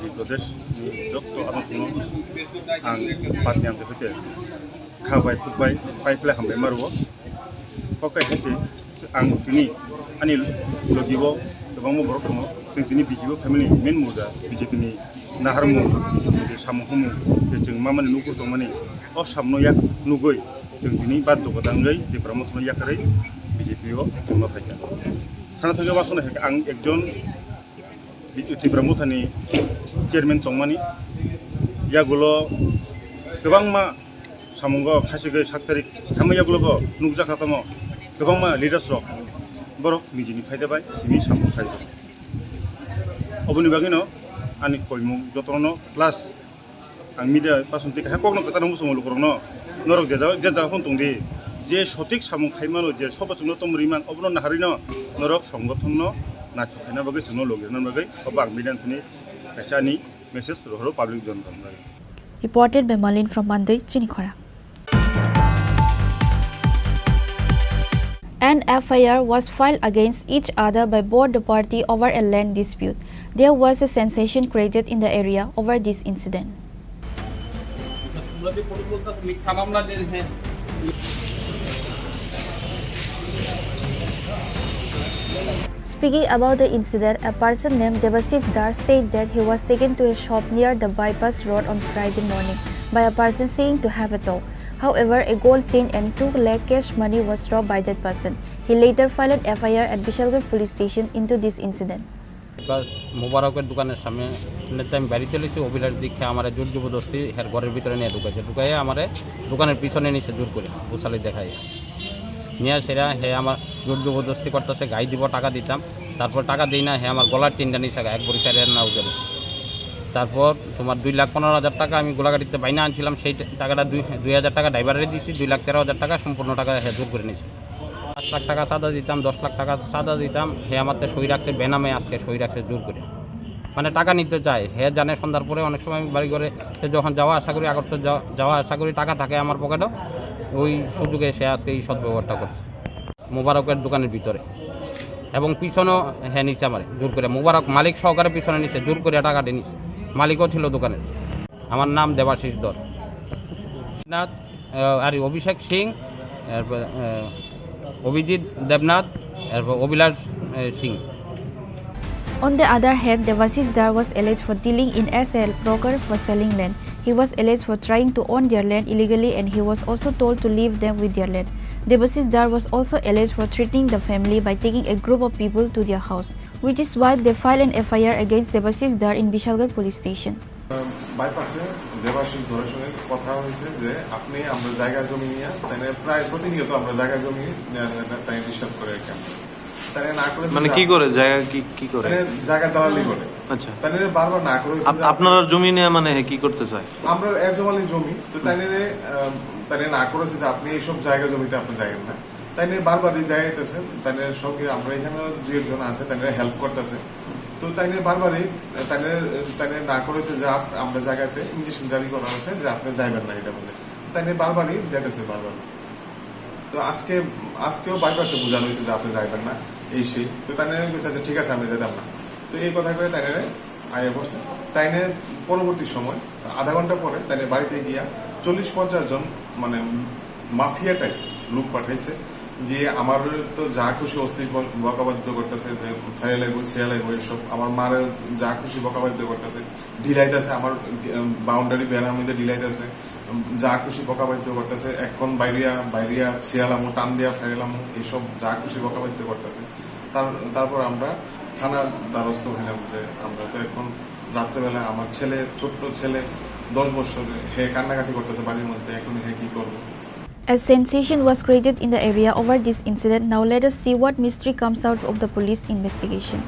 di pradesh ni dokto abakuno ang party am te khabai tubai paiple hambai marwo pokai hese ang sini ani logibo tobangmo borokmo sini bijibo family main muda BJP ni naharmu de samuhumu de jingmamani nukur tongmani o samno yak nugoi jingni baddo godangai de promotional yakrai BJP o jingma faika sana thage basona ang ekjon Tripura मुथानि chairman चंमानि यागुलो गोबांमा सामुंगो खासिगो 7 तारिख सामयागुलोगो नुजाखातमो गोबांमा lidars रक बरक निजिनि फायदाबाय सिनि सामु खायबो अबनि बागिनो आनि कयमु जतनो प्लास आं मिडिया पासन्ति हा कगनो कतानो मुसुमु लुकरनो नरक जेजा हन्तुंदि जे सঠিক सामु खायमानो जे सबसुनो तमरिमान अबनो नाहारिनो नरक संगठननो नाथिखाना बागै सुनो लगिरना बागै अबां मिडियानि काचानि message रहरो public Janata Reported by Malin from Monday, Chini Khorang. An FIR was filed against each other by both the party over a land dispute. There was a sensation created in the area over this incident. Speaking about the incident, a person named Devasis Dar said that he was taken to a shop near the bypass road on Friday morning by a person saying to have a talk. However, a gold chain and 2 lakh cash money was robbed by that person. He later filed an FIR at Bishalgarh police station into this incident. Because মোবারকের দোকানের সামনে আমি বাড়িতে এসেছি অভিলাষ দেখে আমার জোর জবরদস্তি হের ঘরের ভিতরে নিয়ে ঢুকাইয়ে আমার দোকানের পিছনে নিচে জোর করে উছালি দেখাই নিয়ে সেরা হে আমার জোর জবরদস্তি করতেছে গাই দিব টাকা দিতাম তারপর টাকা দিই না হে আমার গলার চেনটা নিচে এক বড়ি 4 না উজলে তারপর তোমার 2,15,000 টাকা আমি গোলাগাড়িতে বাইনা আনছিলাম সেই টাকাটা 2,000 টাকা ড্রাইভারে দিয়েছি 2,13,000 টাকা সম্পূর্ণ টাকা হে জোর করে নিয়েছে 5 লাখ টাকা সাদা দিতাম 10 লাখ টাকা সাদা দিতাম হে আমারতে সই রাখছে বেনামে আজকে সই রাখছে জোর করে মানে টাকা নিতে চায় হে জানে সন্ধ্যার পরে অনেক সময় বাড়ি করে সে যখন যাওয়া আসা করি আগত যাওয়া আসা করি টাকা থাকে আমার পকেটও ওই সুযোগে সে আজকে এই সদ্ব্যবহারটা করছে মোবারকের দোকানের ভিতরে এবং পিছনেও হ্যাঁ নিচে আমার জোর করে মোবারক মালিক সহকারে পিছনে নিচে জোর করে টাকাটি নিচে মালিকও ছিল দোকানের আমার নাম দেবাশিস দর আর অভিষেক সিং এরপর অভিজিৎ দেবনাথ এরপর অভিলাষ Singh On the other hand, Devasis Dar was alleged for dealing in SL broker for selling land. He was alleged for trying to own their land illegally and he was also told to leave them with their land. Devasis Dar was also alleged for threatening the family by taking a group of people to their house, which is why they filed an FIR against Devasis Dar in Bishalgarh police station. বাইপাসে Debashis ধরার সঙ্গে কথা হয়েছে যে আপনি আমরা জায়গা জমি নিয়ে তাই প্রায় প্রতিনিয়ত আমরা জায়গা জমি তাই ডিস্টার্ব করে রাখি তাই না করে মানে কি করে জায়গা কি করে জায়গা দালালি করে আচ্ছা তাই বারবার না করে আপনারা জমি নিয়ে মানে কি করতে চায় আমরা একজমালি জমি তো তাই না করেছে যে আপনি এইসব জায়গা জমিতে আপনি যাবেন না তাই বারবারই যাইতেছেন তাই সঙ্গে আমরা এখানে 2 জন আছে তাই হেল্প করতেছে তো তাই বারবারই তাই না করেছে যে আমরা জায়গাতে ইনজেকশন জারি করা হয়েছে যে আপনি যাইবেন না এটা বলে তাই বারবারই যাইতেছে বারবার তো আজকেও বাইপাসে বোঝানো হয়েছে যে আপনি যাইবেন না এই সেই তো তাই ঠিক আছে আমি যেতাম না তো এই কথা করে তাই আগে বসে তাই পরবর্তী সময় আধা ঘন্টা পরে তাই বাড়িতে গিয়া 40-50 জন মানে মাফিয়া টাইপ লোক পাঠাইছে গিয়ে আমার তো যা খুশি অস্থির বকাবাদ্য করতেছে যে ফাইল লাগবো ছেড়া লাগবো এসব আমার মারে যা খুশি বকাবাদ্য করতেছে ঢিলাইতেছে আমার বাউন্ডারি বেড়ার মধ্যে ঢিলাইতেছে যা খুশি বকাবাদ্য করতেছে এখন বাইরিয়া ছিয়ালামো টান দিয়া ফেরালামো এইসব যা খুশি বকাবাদ্য করতেছে তারপর আমরা থানার দ্বারস্থ হইলাম যে আমরা তো এখন রাত্রেবেলা আমার ছেলে ছোট্ট ছেলে 10 বছর হে কান্নাকাটি করতেছে বাড়ির মধ্যে এখন হে কি করবো A sensation was created in the area over this incident. Now let us see what mystery comes out of the police investigation.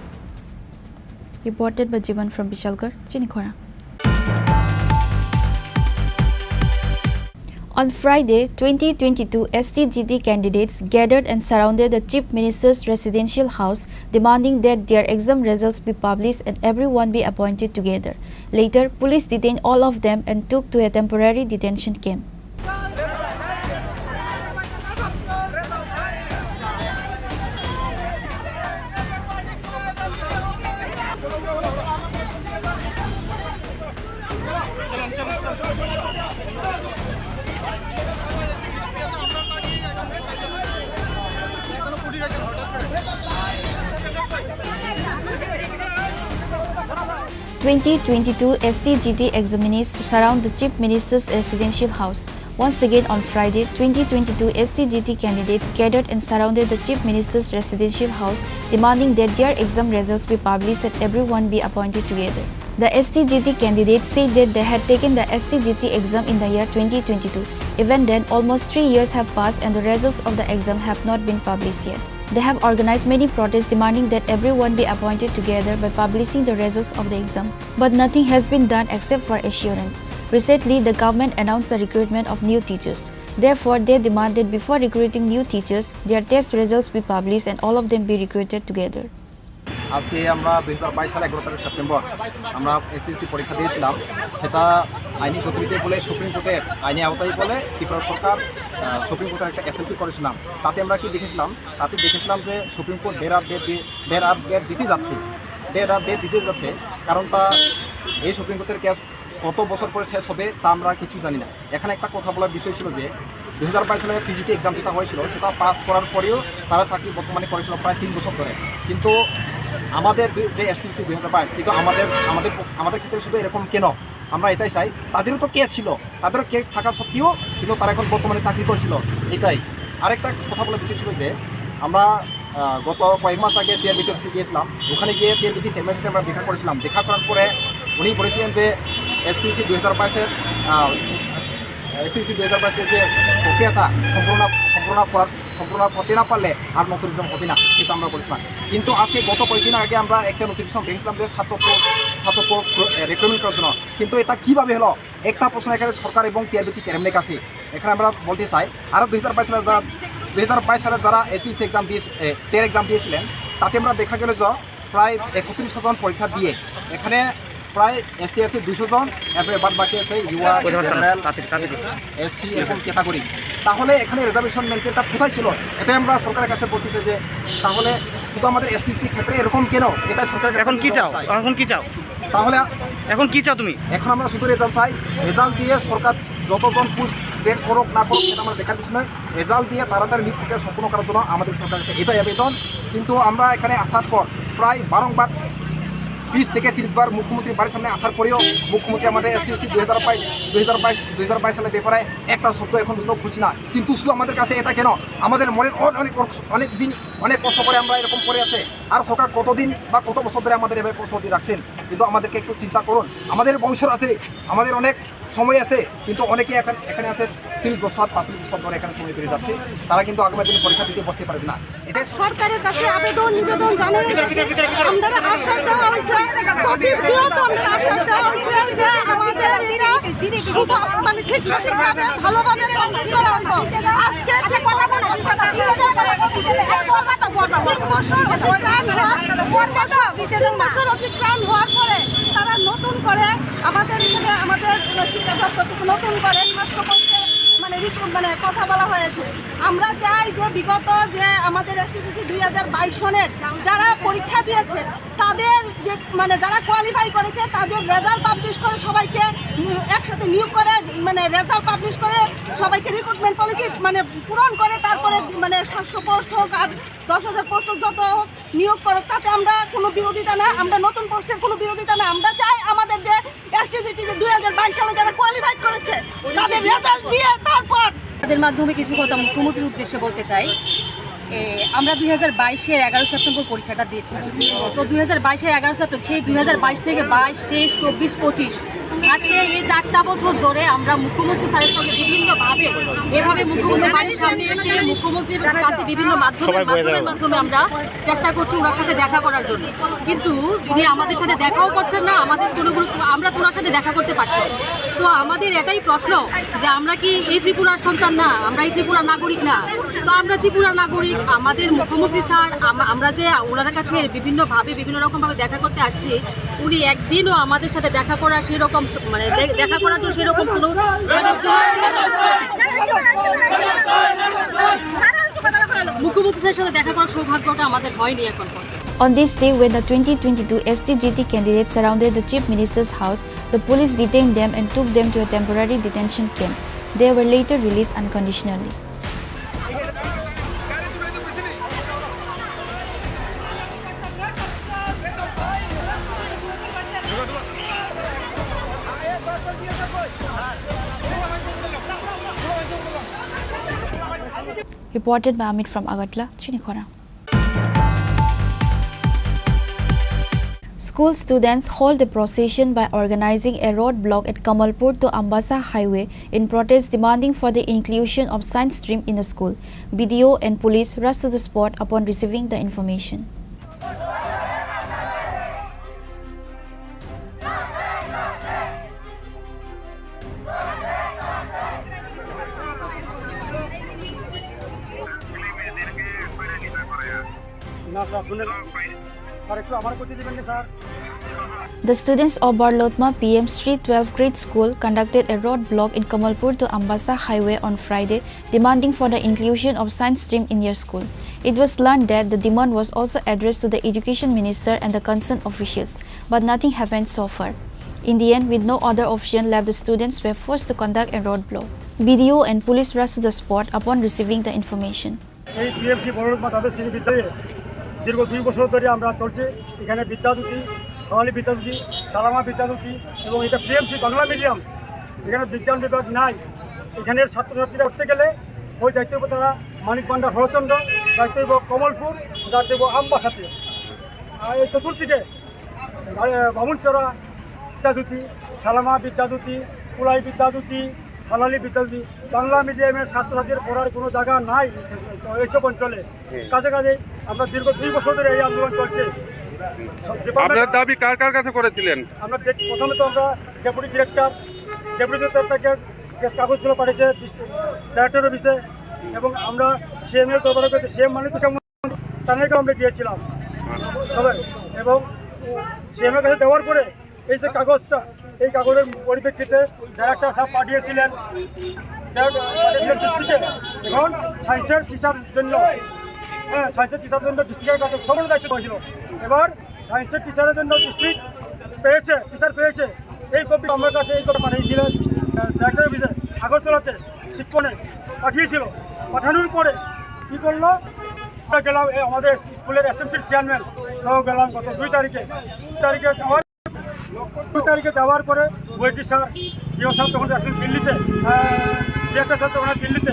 Reported by Jivan from Bishalgarh, Chini Khorang. On Friday, 2022 STGT candidates gathered and surrounded the Chief Minister's residential house, demanding that their exam results be published and everyone be appointed together. Later, police detained all of them and took to a temporary detention camp. The 2022 STGT examinees surround the Chief Minister's residential house. Once again on Friday, 2022 STGT candidates gathered and surrounded the Chief Minister's residential house, demanding that their exam results be published and everyone be appointed together. The STGT candidates said that they had taken the STGT exam in the year 2022. Even then, almost 3 years have passed and the results of the exam have not been published yet. They have organized many protests demanding that everyone be appointed together by publishing the results of the exam. But nothing has been done except for assurance. Recently, the government announced the recruitment of new teachers. Therefore, they demanded before recruiting new teachers, their test results be published and all of them be recruited together. আজকে আমরা 2022 সালে 11 September আমরা STC পরীক্ষা দিয়েছিলাম। সেটা আইনি জটিলতা বলে সুপ্রিম কোর্টের আইনি আওতায় বলে ত্রিপুরা সরকার সুপ্রিম কোর্টের একটা এসএলপি করেছিলাম। তাতে আমরা কি দেখেছিলাম? তাতে দেখেছিলাম যে সুপ্রিম কোর্ট দের ডেট দিতে যাচ্ছে। কারণটা এই সুপ্রিম কোর্টের কেস কত বছর পরে শেষ হবে তা আমরা কিছু জানি না। এখানে একটা কথা বলার বিষয় ছিল যে 2022 সালে পিজিটি এক্সাম যেটা হয়েছিল সেটা পাস করার পরেও তারা চাকরি বর্তমানে করেছিল প্রায় 3 বছর ধরে। কিন্তু আমাদের যে এসটিসি 2022 কিন্তু আমাদের ক্ষেত্রে শুধু এরকম কেন? আমরা এটাই চাই, তাদেরও তো কেস ছিল, তাদেরও কেস থাকা সত্ত্বেও কিন্তু তারা এখন বর্তমানে চাকরি করছিল। এটাই আরেকটা কথা বলার বিষয় ছিল যে আমরা গত কয়েক মাস আগে টিআরবিটি অফিসে গিয়েছিলাম। ওখানে গিয়ে টিআরবিটি চেয়ারম্যানের সাথে আমরা দেখা করেছিলাম। দেখা করার পরে উনি বলেছিলেন যে এসটিসি 2022-এর যে প্রক্রিয়াটা সম্পূর্ণ করতে না পারলে আর নতুন এক্সাম হবে না, সেটা আমরা বলেছিলাম। কিন্তু আজকে গত কয়েকদিন আগে আমরা একটা নোটিফিকেশন পেয়েছিলাম যে ছাত্র পোস্ট রিক্রুটমেন্ট করার জন্য। কিন্তু এটা কীভাবে হলো? একটা প্রশ্ন এখানে সরকার এবং টিআরবিটি চেয়ারম্যানের কাছে। এখানে আমরা বলতে চাই আরও 2022 সালে যারা এসটিসি এক্সাম টের এক্সাম দিয়েছিলেন তাতে আমরা দেখা গেল যে প্রায় 31,000 জন পরীক্ষা দিয়ে এখানে প্রায় ST/SC 200 জন, এরপরে বাদ বাকি আছে ইউয়া, জেনারেল, SC এরকম ক্যাটাগরি। তাহলে এখানে রিজার্ভেশন মেনটেনটা কোথায় ছিল? এটাই আমরা সরকারের কাছে বলতেছি যে তাহলে শুধু আমাদের ST/SC ক্ষেত্রে এরকম কেন? এটাই সরকারের এখন কি চাও? তাহলে এখন কি চাও তুমি? এখন আমরা শুধু রেজাল্ট চাই। রেজাল্ট দিয়ে সরকার যতজন পোস্ট গ্রেড করুক না করুক সেটা আমরা দেখার কিছু নয়। রেজাল্ট দিয়ে তাড়াতাড়ি নিয়োগ প্রক্রিয়া সম্পূর্ণ করার জন্য আমাদের সরকার কাছে এটাই আবেদন। কিন্তু আমরা এখানে আসার পর প্রায় বারংবার 20 থেকে 30 বার মুখ্যমন্ত্রীর বাড়ির সামনে আসার পরেও মুখ্যমন্ত্রী আমাদের এসটিসি 2022 সালের ব্যাপারে একটা শব্দ এখন পর্যন্ত খুঁজছি না। কিন্তু শুধু আমাদের কাছে এটা কেন? আমাদের মনে অনেক দিন অনেক কষ্ট করে আমরা এরকম করে আছে। আর সরকার কতদিন বা কত বছর ধরে আমাদের এভাবে কষ্ট দিয়ে রাখছেন? কিন্তু আমাদেরকে একটু চিন্তা করুন। আমাদের বংশের আছে, আমাদের অনেক সময় আছে, কিন্তু অনেকে এখানে আছে 30 বছর 35 বছর ধরে এখানে সময় পেয়ে যাচ্ছে। তারা কিন্তু আগামী দিনে পরীক্ষা দিতে বসতে পারবে না। এটাই সরকারের কাছে আবেদন নিবেদন জানাই আমরা আশ্বাস দেওয়া হয়েছে, মানে ঠিকঠাকভাবে ভালোভাবে আজকে অতিক্রান্ত হওয়ার পরে তারা নতুন করে আমাদের শিক্ষা দপ্তর থেকে নতুন করে 700 মানে কথা বলা হয়েছে। আমরা চাই যে বিগত যে আমাদের এসটিসি 2022 সনের যারা পরীক্ষা দিয়েছে তাদের যে মানে যারা কোয়ালিফাই করেছে তাদের রেজাল্ট পাবলিশ করে সবাইকে একসাথে নিয়োগ করে, মানে রেজাল্ট পাবলিশ করে সবাইকে রিক্রুটমেন্ট পলিসি মানে পূরণ করে তারপরে মানে 700 পোস্ট হোক আর 10,000 পোস্ট হোক যত হোক নিয়োগ করুক, তাতে আমরা কোনো বিরোধিতা না, আমরা নতুন পোস্টের কোনো বিরোধিতা না। আমরা চাই আমাদের যে এসটিসি 2022 সালে যারা কোয়ালিফাই করেছে তাদের রেজাল্ট দিয়ে তারপর তাদের মাধ্যমে কিছু কথা মুখ্যমন্ত্রীর উদ্দেশ্যে বলতে চাই। আমরা 2022-এর 11 সেপ্টেম্বর পরীক্ষাটা দিয়েছিলাম। তো 2022-এর 11 সেপ্টেম্বর সেই 2022 থেকে 22, 23, 24, 25 আজকে এই 4টা বছর ধরে আমরা মুখ্যমন্ত্রী স্যারের সঙ্গে বিভিন্নভাবে এভাবে মুখ্যমন্ত্রী বাড়ির সামনে এসে মুখ্যমন্ত্রীর কাছে বিভিন্ন মাধ্যমে আমরা চেষ্টা করছি ওনার সাথে দেখা করার জন্য। কিন্তু উনি আমাদের সাথে দেখাও করছেন না, আমাদের কোনো আমরা তো ওনার সাথে দেখা করতে পারছি না। তো আমাদের এটাই প্রশ্ন যে আমরা কি এই ত্রিপুরার সন্তান না? আমরা এই ত্রিপুরার নাগরিক না? তো আমরা ত্রিপুরার নাগরিক, আমাদের মুখ্যমন্ত্রী স্যার আমরা যে ওনার কাছে বিভিন্ন রকমভাবে দেখা করতে আসছি, উনি একদিনও আমাদের সাথে দেখা করা সেরকম মানে দেখা করার জন্য সেরকম কোনো মুখ্যমন্ত্রী স্যারের সাথে দেখা করার সৌভাগ্যটা আমাদের হয়নি এখন পর্যন্ত। On this day, when the 2022 STGT candidates surrounded the Chief Minister's house, the police detained them and took them to a temporary detention camp. They were later released unconditionally. Reported by Amit from Agartala, Chini Khorang. School students hold a procession by organizing a roadblock at Kamalpur to Ambasa Highway in protest demanding for the inclusion of science stream in the school. BDO and police rushed to the spot upon receiving the information. The students of Barlotma PM Street 12 Grade School conducted a roadblock in Kamalpur to Ambasa Highway on Friday, demanding for the inclusion of science stream in their school. It was learned that the demand was also addressed to the Education Minister and the concerned officials, but nothing happened so far. In the end, with no other option left, the students were forced to conduct a roadblock. BDO and police rushed to the spot upon receiving the information. দীর্ঘ 2 বছর ধরে আমরা চলছে এখানে বিদ্যাদুতি খাওয়ালি বিদ্যাদুতি সালামা বিদ্যাদুতি এবং এটা PMC Bangla medium এখানে বিজ্ঞান বিভাগ নাই এখানের ছাত্রছাত্রীরা উঠতে গেলে ওই দায়িত্ব তারা মানিক ভান্ডার হরচন্দ্র দায়িত্ব কমলপুর দায়িত্ব আমবাসাতে আর এই চতুর্দিকে বামুনচড়া বিদ্যাদুতি সালামা বিদ্যাদুতি কুলাই বিদ্যাদুতি হালালি বিদ্যাদুতি বাংলা মিডিয়ামের ছাত্রছাত্রীর পড়ার কোনো জায়গা নাই এইসব অঞ্চলে কাজে কাজে আমরা দীর্ঘ 2 বছর ধরে এই আন্দোলন চলছে। আপনার দাবি কার কার কাছে করেছিলেন? আমরা প্রথমে তো আমরা ডেপুটি ডিরেক্টরকে কাগজগুলো পাঠিয়েছে ডাইরেক্টর অফিসে এবং আমরা সিএমের দরবারে সিএম মানিক তাদেরকে আমরা দিয়েছিলাম সবাই এবং সিএমের কাছে দেওয়ার পরে এই যে কাগজটা এই কাগজের পরিপ্রেক্ষিতে ডাইরেক্টর সাহেব পাঠিয়েছিলেন ডিস্ট্রিক্টে এখন সায়েন্সের টিচার জন্য সায়েন্সের টিচারের জন্য ডিস্ট্রিক্টের কাছে সবার দায়িত্ব হয়েছিল। এবার সায়েন্সের টিচারের জন্য ডিস্ট্রিক্ট পেয়েছে টিচার পেয়েছে এই কপি আমার কাছে এই কপি পাঠিয়েছিলেন ডাইরেক্টর অফিসে আগরতলাতে শিক্ষণে পাঠিয়েছিল। পাঠানোর পরে কী করলো গেলাম আমাদের স্কুলের এসএমসির চেয়ারম্যান সহ গেলাম গত 2 তারিখে যাওয়ার পরে ওয়েটি স্যার জিও স্যার তখন আসলেন দিল্লিতে ডিরেক্টর স্যার তখন দিল্লিতে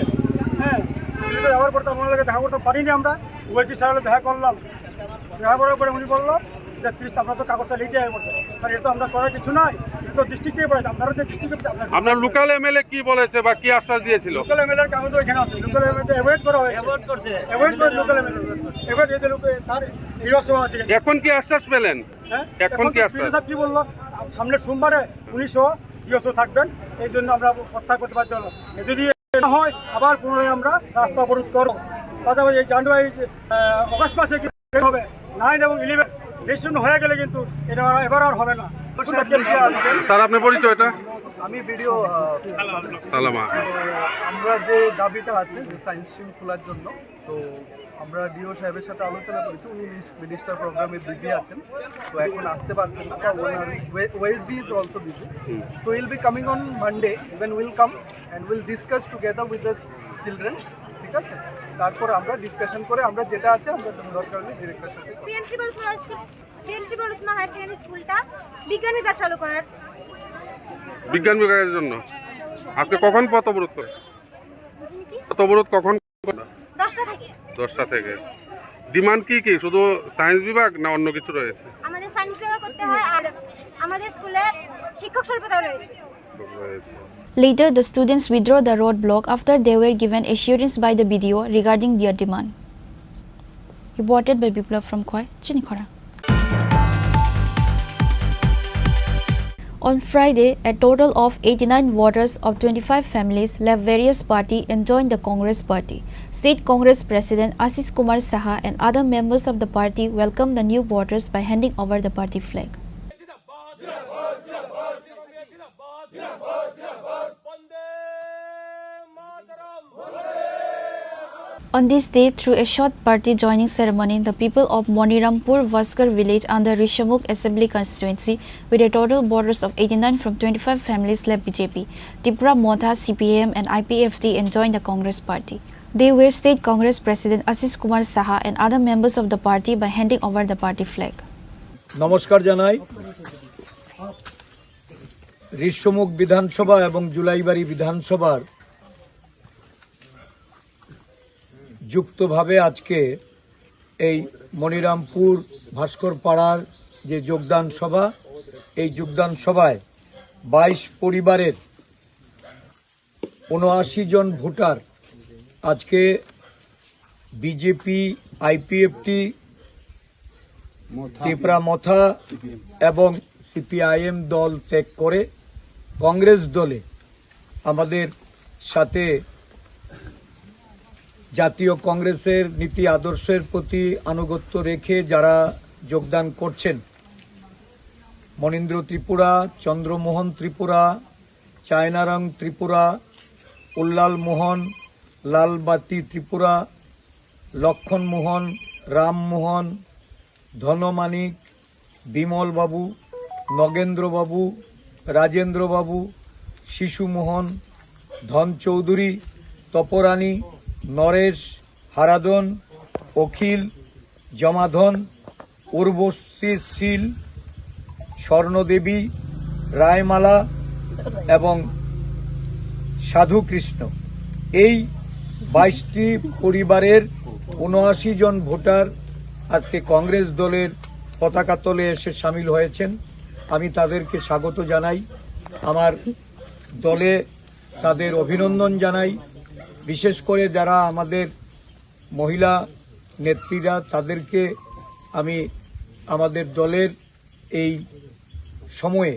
দিল্লিতে যাওয়ার পরে তো ওনার দেখা করতে পারিনি আমরা ওয়েটি স্যারের দেখা করলাম দেখা করার পরে উনি বললো যে 30 আপনার তো কাগজটা লিখে আসবে স্যার এটা তো আমরা করার কিছু নাই এটা তো ডিস্ট্রিক্টে পড়েছে আপনারা যে ডিস্ট্রিক্টে আপনার লোকাল এমএলএ কি বলেছে বা কি আশ্বাস দিয়েছিল? লোকাল এমএলএর কাগজ এখানে আছে লোকাল এমএলএ অ্যাভয়েড করা হয়েছে অ্যাভয়েড করে লোকাল এমএলএ এবার এই যে লোকে তার হিরোসভা আছে এখন কি আশ্বাস পেলেন? এখন কি আশ্বাস কি বললো সামনের সোমবারে 1900 থাকবেন এই জন্য আমরা প্রত্যাহার করতে বাধ্য হলাম। যদি না হয় আবার পুনরায় আমরা রাস্তা অবরোধ করবো। পাশাপাশি এই জানুয়ারি অগস্ট মাসে হবে 9 এবং 11 ডিসিশন হয়ে গেলে কিন্তু এটা এবার আর হবে না। স্যার আপনার পরিচয়টা? আমি ভিডিও সালামা। আমরা যে দাবিটা আছে যে সায়েন্স স্ট্রিম খোলার জন্য তো আমরা ডিও সাহেবের সাথে আলোচনা করেছি উনি মিনিস্টার প্রোগ্রামে বিজি আছেন তো এখন আসতে পারছেন না Wednesday is also busy so will be coming on Monday then will come and will discuss together with the children ঠিক আছে তারপর আমরা ডিসকাশন করে আমরা যেটা আছে আমরা দরকার হলে ডিরেক্টরের সাথে পিএমসি বলুতমা হায়ার সেকেন্ডারি স্কুলটা বিজ্ঞান বিভাগ চালু করার বিজ্ঞান বিভাগের জন্য আজকে কখন পথ অবরোধ করে পথ অবরোধ কখন 10টা থেকে ডিমান্ড কি কি শুধু সায়েন্স বিভাগ না অন্য কিছু রয়েছে? আমাদের সায়েন্স বিভাগ করতে হয় আর আমাদের স্কুলে শিক্ষক স্বল্পতা রয়েছে। Later, the students withdrew the roadblock after they were given assurance by the BDO regarding their demand. Reported by Biplav from Khoi, Chini Khorang. On Friday, a total of 89 voters of 25 families left various parties and joined the Congress party. State Congress President Ashish Kumar Saha and other members of the party welcomed the new voters by handing over the party flag. On this day, through a short party joining ceremony, the people of Monirampur Vaskar village under Rishamukh Assembly constituency with a total voters of 89 from 25 families left BJP, Tripura Motha, CPM and IPFT and joined the Congress party. They were State Congress President Ashish Kumar Saha and other members of the party by handing over the party flag. নমস্কার জানাই ঋষ্যমুখ বিধানসভা এবং জুলাইবাড়ি বিধানসভার যুক্তভাবে আজকে এই মনিরামপুর ভাস্কর পাড়ার যে যোগদান সভা, এই যোগদান সভায় 22 পরিবারের 79 জন ভোটার আজকে বিজেপি, আইপিএফটি, ত্রিপুরা মথা এবং সিপিআইএম দল ত্যাগ করে কংগ্রেস দলে আমাদের সাথে জাতীয় কংগ্রেসের নীতি আদর্শের প্রতি আনুগত্য রেখে যারা যোগদান করছেন, মনীন্দ্র ত্রিপুরা, চন্দ্রমোহন ত্রিপুরা, চায়নারং ত্রিপুরা, উল্লাল মোহন, লালবাতি ত্রিপুরা, লক্ষণ মোহন, রামমোহন, ধনমানিক, বিমল বাবু, নগেন্দ্র বাবু, রাজেন্দ্র বাবু, শিশুমোহন, ধন চৌধুরী, তপরানী, নরেশ, হারাদন, অখিল, জমাধন, উর্বশী শীল, স্বর্ণদেবী, রায়মালা এবং সাধু কৃষ্ণ, এই 22টি পরিবারের 79 জন ভোটার আজকে কংগ্রেস দলের পতাকা তলে এসে সামিল হয়েছেন। আমি তাদেরকে স্বাগত জানাই, আমার দলে তাদের অভিনন্দন জানাই। বিশেষ করে যারা আমাদের মহিলা নেত্রীরা, তাদেরকে আমি আমাদের দলের এই সময়ে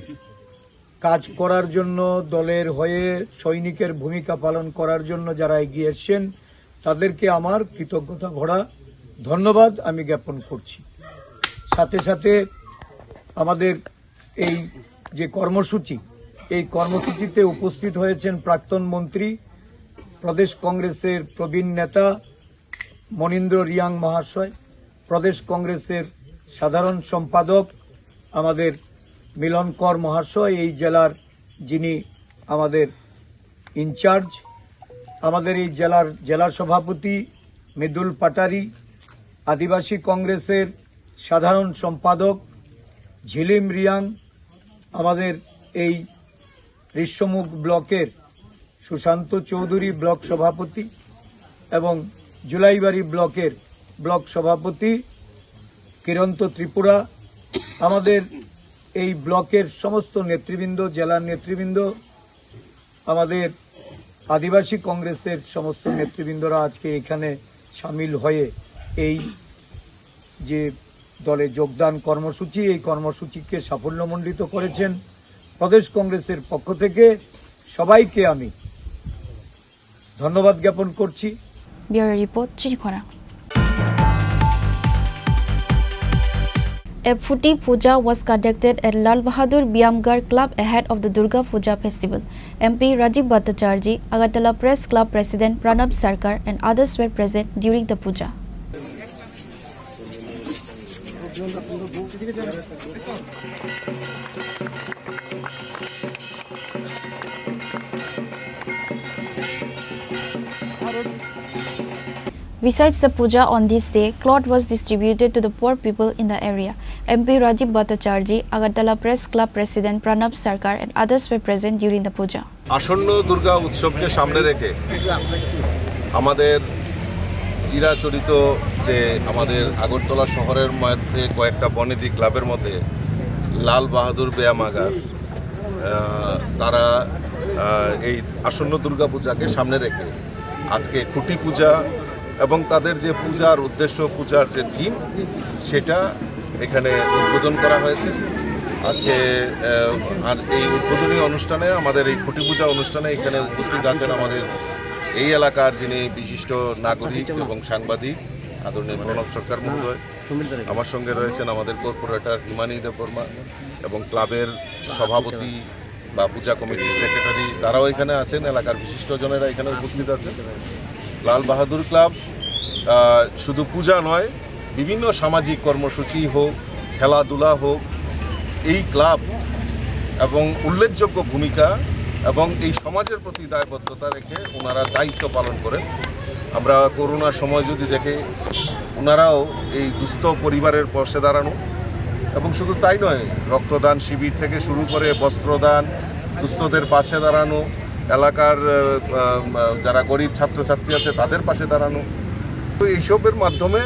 কাজ করার জন্য, দলের হয়ে সৈনিকের ভূমিকা পালন করার জন্য যারা এগিয়ে এসছেন, তাদেরকে আমার কৃতজ্ঞতা ভরা ধন্যবাদ আমি জ্ঞাপন করছি। সাথে সাথে আমাদের এই যে কর্মসূচি, এই কর্মসূচিতে উপস্থিত হয়েছেন প্রাক্তন মন্ত্রী, প্রদেশ কংগ্রেসের প্রবীণ নেতা মনীন্দ্র রিয়াং মহাশয়, প্রদেশ কংগ্রেসের সাধারণ সম্পাদক আমাদের মিলনকর মহাশয়, এই জেলার যিনি আমাদের ইনচার্জ, আমাদের এই জেলা সভাপতি মৃদুল পাটারি, আদিবাসী কংগ্রেসের সাধারণ সম্পাদক ঝিলিম রিয়াং, আমাদের এই ঋষ্যমুখ ব্লকের সুশান্ত চৌধুরী ব্লক সভাপতি এবং জুলাইবাড়ি ব্লকের ব্লক সভাপতি কিরন্ত ত্রিপুরা, আমাদের এই ব্লকের সমস্ত নেতৃবৃন্দ, জেলার নেতৃবৃন্দ, আমাদের আদিবাসী কংগ্রেসের সমস্ত নেতৃবৃন্দরা আজকে এখানে সামিল হয়ে এই যে দলে যোগদান কর্মসূচি, এই কর্মসূচিকে সাফল্যমণ্ডিত করেছেন। প্রদেশ কংগ্রেসের পক্ষ থেকে সবাইকে আমি ধন্যবাদ জ্ঞাপন করছি। ব্যুরো রিপোর্ট, চিনি খোরাং। A Phuti Puja was conducted at Lal Bahadur Biamgar Club ahead of the Durga Puja festival. MP Rajiv Bhattacharjee, Agartala Press Club President Pranab Sarkar and others were present during the puja. Besides the puja on this day, cloth was distributed to the poor people in the area. MP Rajiv Bhattacharjee, Agartala Press Club President Pranab Sarkar and others were present during the puja. আসন্ন দুর্গা উৎসবকে সামনে রেখে আমাদের চিরাচরিত যে আমাদের আগরতলা শহরের মধ্যে কয়েকটা বনেদি ক্লাবের মধ্যে লাল বাহাদুর ব্যায়ামাগার, তারা এই আসন্ন দুর্গা পূজাকে সামনে রেখে আজকে খুঁটি পূজা এবং তাদের যে পূজার উদ্দেশ্য, পূজার যে থিম, সেটা এখানে উদ্বোধন করা হয়েছে আজকে। আর এই উদ্বোধনী অনুষ্ঠানে, আমাদের এই খুঁটি পূজা অনুষ্ঠানে এখানে উপস্থিত আছেন আমাদের এই এলাকার যিনি বিশিষ্ট নাগরিক এবং সাংবাদিক আদরণীয় প্রণব সরকার মহোদয়, আমার সঙ্গে রয়েছেন আমাদের কর্পোরেটর হিমানী দেববর্মা এবং ক্লাবের সভাপতি বা পূজা কমিটির সেক্রেটারি, তারাও এখানে আছেন, এলাকার বিশিষ্টজনেরা এখানে উপস্থিত আছেন। লাল বাহাদুর ক্লাব শুধু পূজা নয়, বিভিন্ন সামাজিক কর্মসূচি হোক, খেলাধুলা হোক, এই ক্লাব এবং উল্লেখযোগ্য ভূমিকা এবং এই সমাজের প্রতি দায়বদ্ধতা রেখে ওনারা দায়িত্ব পালন করেন। আমরা করোনার সময় যদি দেখে, ওনারাও এই দুস্থ পরিবারের পাশে দাঁড়ানো এবং শুধু তাই নয়, রক্তদান শিবির থেকে শুরু করে বস্ত্রদান, দুস্থদের পাশে দাঁড়ানো, এলাকার যারা গরিব ছাত্রছাত্রী আছে তাদের পাশে দাঁড়ানো, তো এইসবের মাধ্যমে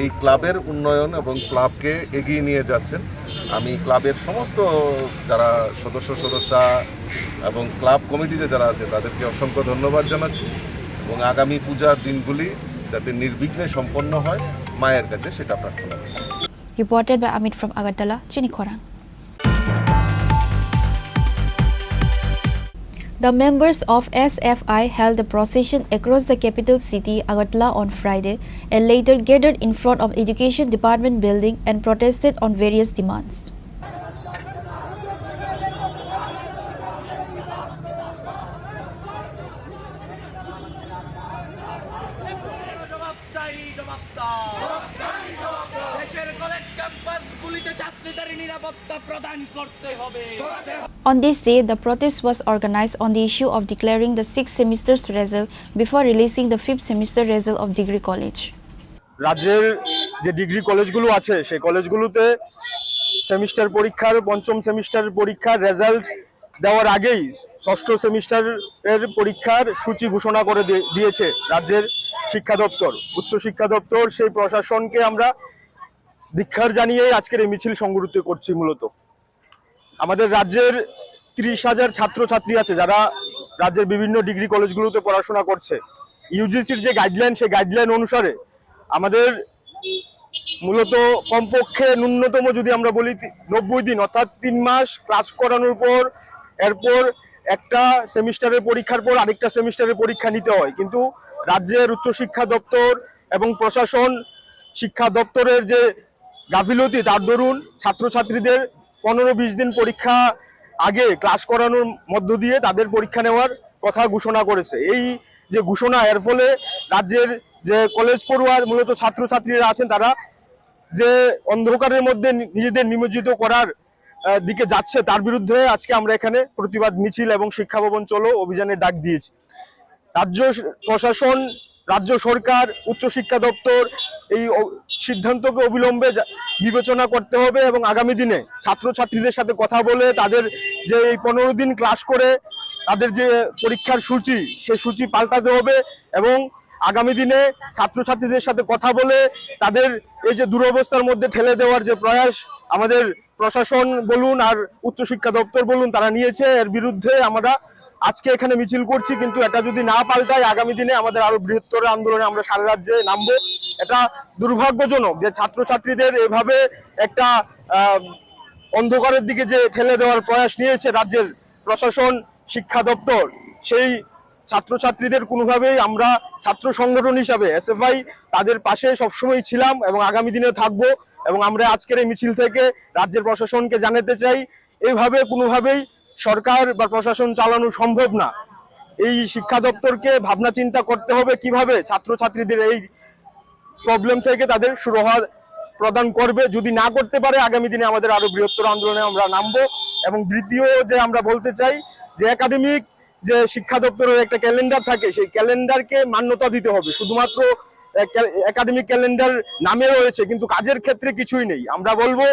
এই ক্লাবের উন্নয়ন এবং ক্লাবকে এগিয়ে নিয়ে যাচ্ছেন। আমি ক্লাবের সমস্ত যারা সদস্যা এবং ক্লাব কমিটিতে যারা আছে তাদেরকে অসংখ্য ধন্যবাদ জানাচ্ছি এবং আগামী পূজার দিনগুলি যাতে নির্বিঘ্নে সম্পন্ন হয় মায়ের কাছে সেটা প্রার্থনা করছি। Reported by Amit from Agartala, Chini Khorang. The members of SFI held a procession across the capital city, Agartala, on Friday and later gathered in front of Education Department building and protested on various demands. On this day, the protest was organized on the issue of declaring the 6th semester's result before releasing the 5th semester result of degree college. রাজ্যের যে degree কলেজগুলো আছে সেই কলেজগুলোতে semester পরীক্ষার পঞ্চম semester পরীক্ষার result দেওয়ার আগেই ষষ্ঠ সেমিস্টারের পরীক্ষার সূচি ঘোষণা করে দিয়েছে রাজ্যের শিক্ষা দপ্তর, উচ্চ শিক্ষা দপ্তর। সেই প্রশাসনকে আমরা ধিক্কার জানিয়ে আজকের এই মিছিল সংগঠিত করছি। মূলত আমাদের রাজ্যের 30,000 ছাত্রছাত্রী আছে যারা রাজ্যের বিভিন্ন ডিগ্রি কলেজগুলোতে পড়াশোনা করছে। ইউজিসির যে গাইডলাইন সেই গাইডলাইন অনুসারে আমাদের মূলত কমপক্ষে ন্যূনতম যদি আমরা বলি 90 দিন অর্থাৎ 3 মাস ক্লাস করানোর পর এরপর একটা সেমিস্টারের পরীক্ষার পর আরেকটা সেমিস্টারের পরীক্ষা নিতে হয়। কিন্তু রাজ্যের উচ্চশিক্ষা দপ্তর এবং প্রশাসন শিক্ষা দপ্তরের যে গাফিলতি তার দরুন ছাত্রছাত্রীদের 15-20 দিন পরীক্ষা আগে ক্লাস করানোর মধ্য দিয়ে তাদের পরীক্ষা নেওয়ার কথা ঘোষণা করেছে। এই যে ঘোষণা এর ফলে রাজ্যের যে কলেজ পড়ুয়ার মূলত ছাত্রছাত্রীরা আছেন তারা যে অন্ধকারের মধ্যে নিজেদের নিমজ্জিত করার দিকে যাচ্ছে তার বিরুদ্ধে আজকে আমরা এখানে প্রতিবাদ মিছিল এবং শিক্ষা ভবন চলো অভিযানের ডাক দিয়েছি। রাজ্য প্রশাসন, রাজ্য সরকার, উচ্চশিক্ষা দপ্তর এই সিদ্ধান্তকে অবিলম্বে বিবেচনা করতে হবে এবং আগামী দিনে ছাত্রছাত্রীদের সাথে কথা বলে তাদের যে এই 15 দিন ক্লাস করে তাদের যে পরীক্ষার সূচি সেই সূচি পাল্টাতে হবে এবং আগামী দিনে ছাত্রছাত্রীদের সাথে কথা বলে তাদের এই যে দুরবস্থার মধ্যে ঠেলে দেওয়ার যে প্রয়াস আমাদের প্রশাসন বলুন আর উচ্চশিক্ষা দপ্তর বলুন তারা নিয়েছে, এর বিরুদ্ধে আমরা আজকে এখানে মিছিল করছি। কিন্তু এটা যদি না পাল্টায় আগামী দিনে আমাদের আরো বৃহত্তর আন্দোলনে আমরা সারা রাজ্যে নামবো। এটা দুর্ভাগ্যজনক যে ছাত্রছাত্রীদের এভাবে একটা অন্ধকারের দিকে যে ঠেলে দেওয়ার প্রয়াস নিয়েছে রাজ্যের প্রশাসন, শিক্ষা দপ্তর। সেই ছাত্রছাত্রীদের কোনোভাবেই আমরা ছাত্র সংগঠন হিসাবে এসএফআই তাদের পাশে সবসময় ছিলাম এবং আগামী দিনে থাকবো। এবং আমরা আজকের এই মিছিল থেকে রাজ্যের প্রশাসনকে জানাতে চাই এইভাবে কোনোভাবেই সরকার বা প্রশাসন চালানো সম্ভব না। এই শিক্ষা দপ্তরকে ভাবনা চিন্তা করতে হবে কিভাবে ছাত্রছাত্রীদের এই প্রবলেম থেকে তাদের সুরাহা প্রদান করবে। যদি না করতে পারে আগামী দিনে আমাদের আরো বৃহত্তর আন্দোলনে আমরা নামবো। এবং দ্বিতীয় যে আমরা বলতে চাই যে একাডেমিক যে শিক্ষা দপ্তরের একটা ক্যালেন্ডার থাকে সেই ক্যালেন্ডারকে মান্যতা দিতে হবে। শুধুমাত্র একাডেমিক ক্যালেন্ডার নামে রয়েছে কিন্তু কাজের ক্ষেত্রে কিছুই নেই। আমরা বলবো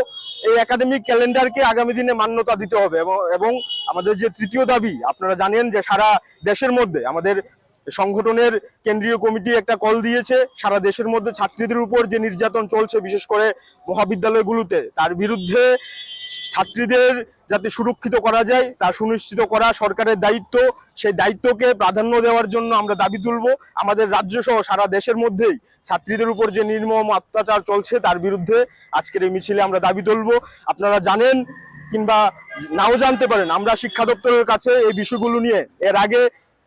এই একাডেমিক ক্যালেন্ডারকে আগামী দিনে মান্যতা দিতে হবে। এবং আমাদের যে তৃতীয় দাবি, আপনারা জানেন যে সারা দেশের মধ্যে আমাদের সংগঠনের কেন্দ্রীয় কমিটি একটা কল দিয়েছে সারা দেশের মধ্যে ছাত্রীদের উপর যে নির্যাতন চলছে বিশেষ করে মহাবিদ্যালয়গুলোতে, তার বিরুদ্ধে ছাত্রীদের যাতে সুরক্ষিত করা যায় তা সুনিশ্চিত করা সরকারের দায়িত্ব। সেই দায়িত্বকে প্রাধান্য দেওয়ার জন্য আমরা দাবি তুলব। আমাদের রাজ্য সহ সারা দেশের মধ্যেই ছাত্রীদের উপর যে নির্মম অত্যাচার চলছে তার বিরুদ্ধে আজকের এই মিছিলে আমরা দাবি তুলব। আপনারা জানেন কিংবা নাও জানতে পারেন আমরা শিক্ষা দপ্তরের কাছে এই বিষয়গুলো নিয়ে এর আগে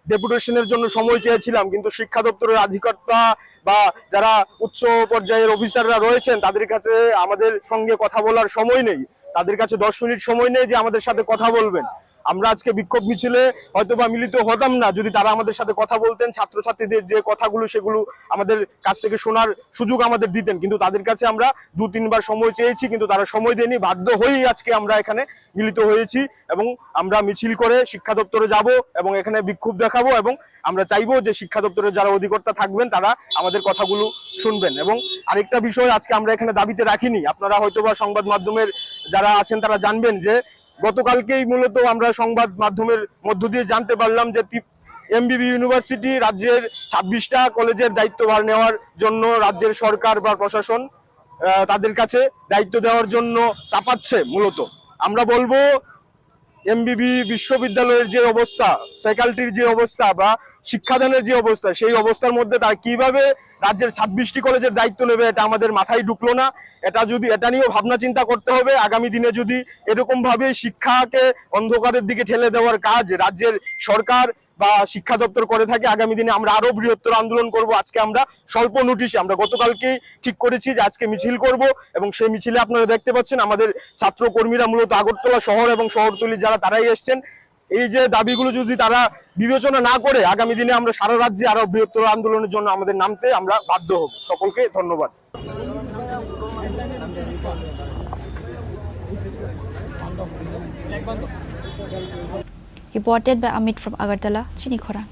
ডেপুটেশনের জন্য সময় চেয়েছিলাম কিন্তু শিক্ষা দপ্তরের আধিকারিকরা বা যারা উচ্চ পর্যায়ের অফিসাররা রয়েছেন তাদের কাছে আমাদের সঙ্গে কথা বলার সময় নেই। তাদের কাছে 10 মিনিট সময় নেই যে আমাদের সাথে কথা বলবেন। আমরা আজকে বিক্ষোভ মিছিলে হয়তোবা মিলিত হতাম না যদি তারা আমাদের সাথে কথা বলতেন, ছাত্রছাত্রীদের যে কথাগুলো সেগুলো আমাদের কাছ থেকে শোনার সুযোগ আমাদের দিতেন। কিন্তু তাদের কাছে আমরা 2-3 বার সময় চেয়েছি কিন্তু তারা সময় দেয়নি। বাধ্য হয়েই আজকে আমরা এখানে মিলিত হয়েছি এবং আমরা মিছিল করে শিক্ষা দপ্তরে যাব এবং এখানে বিক্ষোভ দেখাবো এবং আমরা চাইবো যে শিক্ষা দপ্তরের যারা অধিকর্তা থাকবেন তারা আমাদের কথাগুলো শুনবেন। এবং আরেকটা বিষয় আজকে আমরা এখানে দাবিতে রাখিনি, আপনারা হয়তোবা সংবাদ মাধ্যমের যারা আছেন তারা জানবেন যে গতকালকেই মূলত আমরা সংবাদ মাধ্যমের মধ্য দিয়ে জানতে পারলাম যে এমবিবি ইউনিভার্সিটি রাজ্যের 26টা কলেজের দায়িত্বভার নেওয়ার জন্য রাজ্যের সরকার বা প্রশাসন তাদের কাছে দায়িত্ব দেওয়ার জন্য চাপাচ্ছে। মূলত আমরা বলবো এমবিবি বিশ্ববিদ্যালয়ের যে অবস্থা, ফ্যাকাল্টির যে অবস্থা বা শিক্ষাদানের যে অবস্থা, সেই অবস্থার মধ্যে তারা কিভাবে রাজ্যের 26টি কলেজের দায়িত্ব নেবে এটা আমাদের মাথায় ঢুকলো না। এটা নিয়েও ভাবনা চিন্তা করতে হবে। আগামী দিনে যদি এরকম ভাবে শিক্ষাকে অন্ধকারের দিকে ঠেলে দেওয়ার কাজ রাজ্যের সরকার বা শিক্ষা দপ্তর করে থাকে, আগামী দিনে আমরা আরো বৃহত্তর আন্দোলন করব। আজকে আমরা স্বল্প নোটিশে, আমরা গতকালকেই ঠিক করেছি যে আজকে মিছিল করব, এবং সেই মিছিলে আপনারা দেখতে পাচ্ছেন আমাদের ছাত্র কর্মীরা মূলত আগরতলা শহর এবং শহরতলি যারা তারাই এসছেন। এই যে দাবিগুলো যদি তারা বিবেচনা না করে আগামী দিনে আমরা সারা রাজ্যে আরো বৃহত্তর আন্দোলনের জন্য আমাদের নামতে আমরা বাধ্য হব। সকলকে ধন্যবাদ। Reported by Amit from Agartala, Chini Khorang.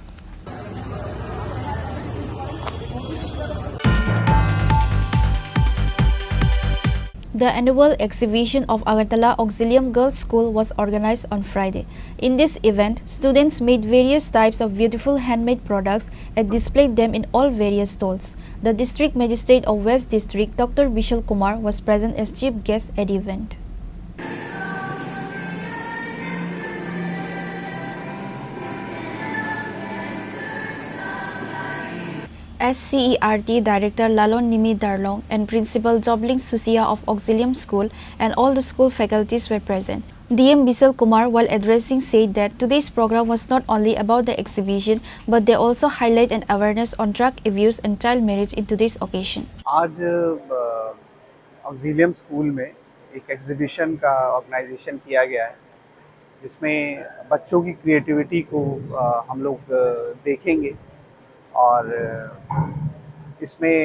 The annual exhibition of Agartala Auxilium Girls School was organized on Friday. In this event, students made various types of beautiful handmade products and displayed them in all various stalls. The District Magistrate of West District, Dr. Vishal Kumar, was present as chief guest at the event. SCERT Director Lalon Nimi Darlong and Principal Jobling Susia of Auxilium School and all the school faculties were present. DM Vishal Kumar, while addressing, said that today's program was not only about the exhibition, but they also highlight an awareness on drug abuse and child marriage in today's occasion. आज ऑक्सिलियम school में एक exhibition का organisation किया गया है, जिसमें बच्चों की क्रिएटिविटी को हम लोग देखेंगे और इसमें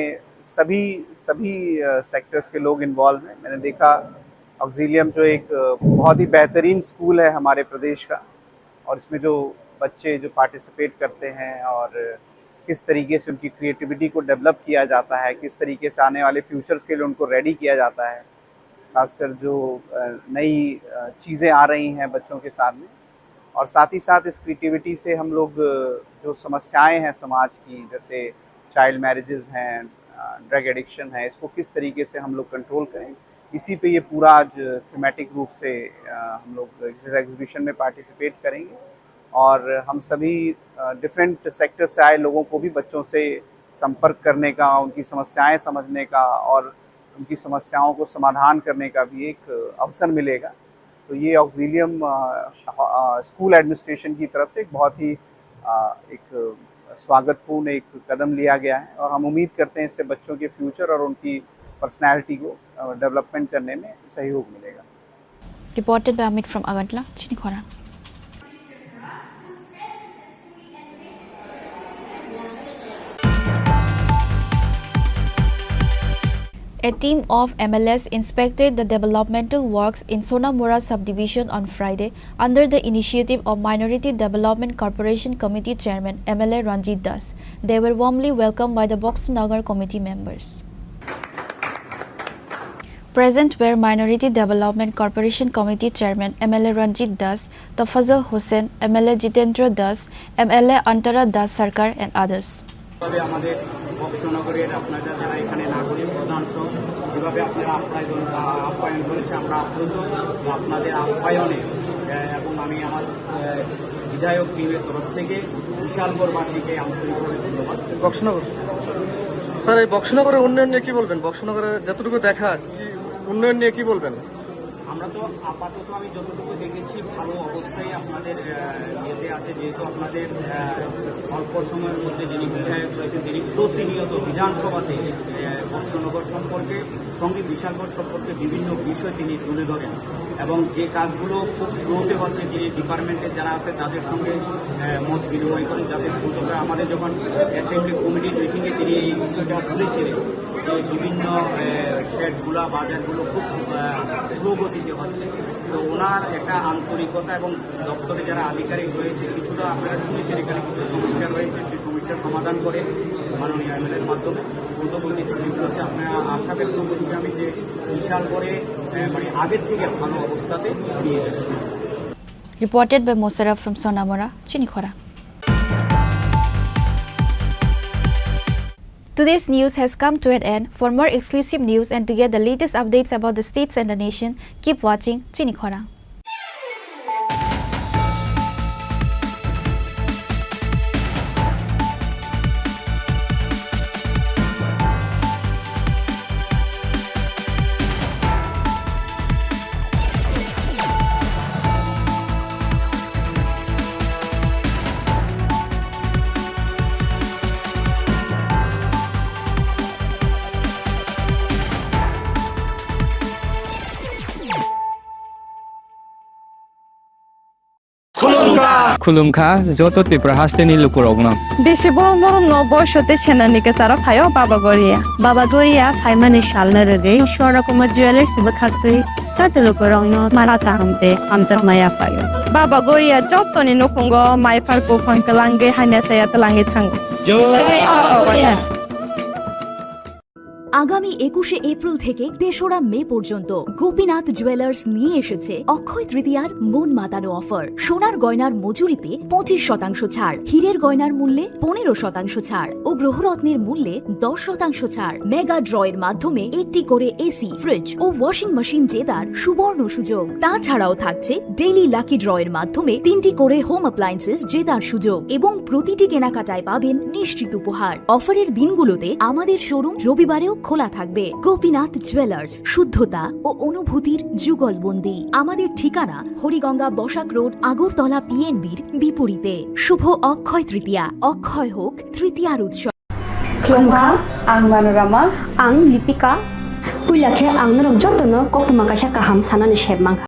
सभी सेक्टर्स के लोग इन्वॉल्व हैं। मैंने देखा ऑक्सिलियम जो एक बहुत ही बेहतरीन स्कूल है हमारे प्रदेश का, और इसमें जो बच्चे जो पार्टिसिपेट करते हैं और किस तरीके से उनकी क्रिएटिविटी को डेवलप किया जाता है, किस तरीके से आने वाले फ्यूचर्स के लिए उनको रेडी किया जाता है, खासकर जो नई चीज़ें आ रही हैं बच्चों के सामने, और साथ ही साथ इस क्रिएटिविटी से हम लोग जो समस्याएं हैं समाज की, जैसे चाइल्ड मैरिजेस हैं, ड्रग एडिक्शन है, इसको किस तरीके से हम लोग कंट्रोल करें, इसी पे ये पूरा आज थीमेटिक रूप से हम लोग इस एग्जीबिशन में पार्टिसिपेट करेंगे। और हम सभी डिफरेंट सेक्टर से आए लोगों को भी बच्चों से संपर्क करने का, उनकी समस्याएं समझने का और उनकी समस्याओं को समाधान करने का भी एक अवसर मिलेगा। तो ये ऑक्सिलियम स्कूल एडमिनिस्ट्रेशन की तरफ से एक बहुत ही एक स्वागतपूर्ण एक कदम लिया गया है, और हम उम्मीद करते हैं इससे बच्चों के फ्यूचर और उनकी पर्सनैलिटी को डेवलपमेंट करने में सहयोग मिलेगा। Reported by Amit from Agartala, Chini Khorang. A team of MLS inspected the developmental works in Sonamura subdivision on Friday under the initiative of Minority Development Corporation Committee Chairman MLA Ranjit Das. They were warmly welcomed by the Boxnagar committee members. Present were Minority Development Corporation Committee Chairman MLA Ranjit Das, Tafazal Hussain, MLA Jitendra Das, MLA Antara Das Sarkar and others. আমাদের বক্সনগরের আপনারা যারা এখানে নাগরিক প্রধান সহ যেভাবে আপনারা আপ্যায়ন করেছে, আমরা আপ্লুত আপনাদের আপ্যায়নে, এবং আমি আমার বিধায়ক টিমের তরফ থেকে বিশালগড়বাসীকে আন্তরিকভাবে ধন্যবাদ। বক্সনগর স্যার, এই বক্সনগরের উন্নয়ন নিয়ে কি বলবেন? বক্সনগরের যতটুকু দেখা উন্নয়ন নিয়ে কি বলবেন? আমরা তো আপাতত আমি যতটুকু দেখেছি ভালো অবস্থায় আপনাদের ইয়েতে আছে, যেহেতু আপনাদের অল্প সময়ের মধ্যে যিনি বিধায়ক রয়েছেন তিনি প্রতিনিয়ত বিধানসভাতে বক্সনগর সম্পর্কে সঙ্গে বিশালগড় সম্পর্কে বিভিন্ন বিষয় তিনি তুলে ধরেন, এবং যে কাজগুলো খুব স্লোতে হচ্ছে তিনি ডিপার্টমেন্টের যারা আছে তাদের সঙ্গে মত বিনিময় করেন, যাতে দ্রুত করে আমাদের যখন অ্যাসেম্বলি কমিটির মিটিংয়ে তিনি এই বিষয়টা তুলেছিলেন যে বিভিন্ন শেডগুলা বাজারগুলো খুব স্লো গতিতে হচ্ছে। তো ওনার একটা আন্তরিকতা এবং দপ্তরে যারা আধিকারিক রয়েছে, কিছুটা আপনারা শুনেছেন এখানে কিছু সমস্যা রয়েছে, সেই সমস্যার সমাধান করে মাননীয় এমএলএর মাধ্যমে দ্রুতগতিতে সেগুলোতে আপনারা আশা ব্যক্ত করছি আমি যে বিশাল করে মানে আগের থেকে ভালো অবস্থাতে নিয়ে যাবে। Reported by Mosara from Sonamura, Chini Khorang. Today's news has come to an end. For more exclusive news and to get the latest updates about the states and the nation, keep watching Chini Khorang. खुलुमखा जत त्रिपुरा हास्टेनि लुकुरगनाम बेसे बरम बरम न बयसते सेनानिके सारा फायो बाबा गोरिया फाइमानि शालना रगे शोरा कुमा jewellers बखाते साते लुकुरगनो माराता हमते हमजर माया फायो बाबा गोरिया जतनि नकुंगो माइफारको फंकलांगे हानेसे यातलांगे थांगो जय আগামী 21শে এপ্রিল থেকে 3রা মে পর্যন্ত গোপীনাথ জুয়েলার্স নিয়ে এসেছে অক্ষয় তৃতীয়ার মন মাতানো অফার। সোনার গয়নার মজুরিতে 25% ছাড়, হীরের গয়নার মূল্যে 15% ছাড় ও গ্রহরত্নের মূল্যে 10% ছাড়। মেগা ড্রয়ের মাধ্যমে একটি করে এসি, ফ্রিজ ও ওয়াশিং মেশিন জেতার সুবর্ণ সুযোগ। তাছাড়াও থাকছে ডেইলি লাকি ড্রয়ের মাধ্যমে 3টি করে হোম অ্যাপ্লায়েন্সেস জেতার সুযোগ এবং প্রতিটি কেনাকাটায় পাবেন নিশ্চিত উপহার। অফারের দিনগুলোতে আমাদের শোরুম রবিবারেও খোলা থাকবে। গোপীনাথ জুয়েলার্স, শুদ্ধতা ও অনুভূতির যুগলবন্দি। আমাদের ঠিকানা হরিগঙ্গা বসাক রোড, আগরতলা পিএনবির বিপরীতে। শুভ অক্ষয় তৃতীয়া, অক্ষয় হোক তৃতীয়ার উৎসব। Klongka, ang Manorama, ang Lipika, Pulakhe ang narong jotono koktumakasia kaham sanani shebmangka.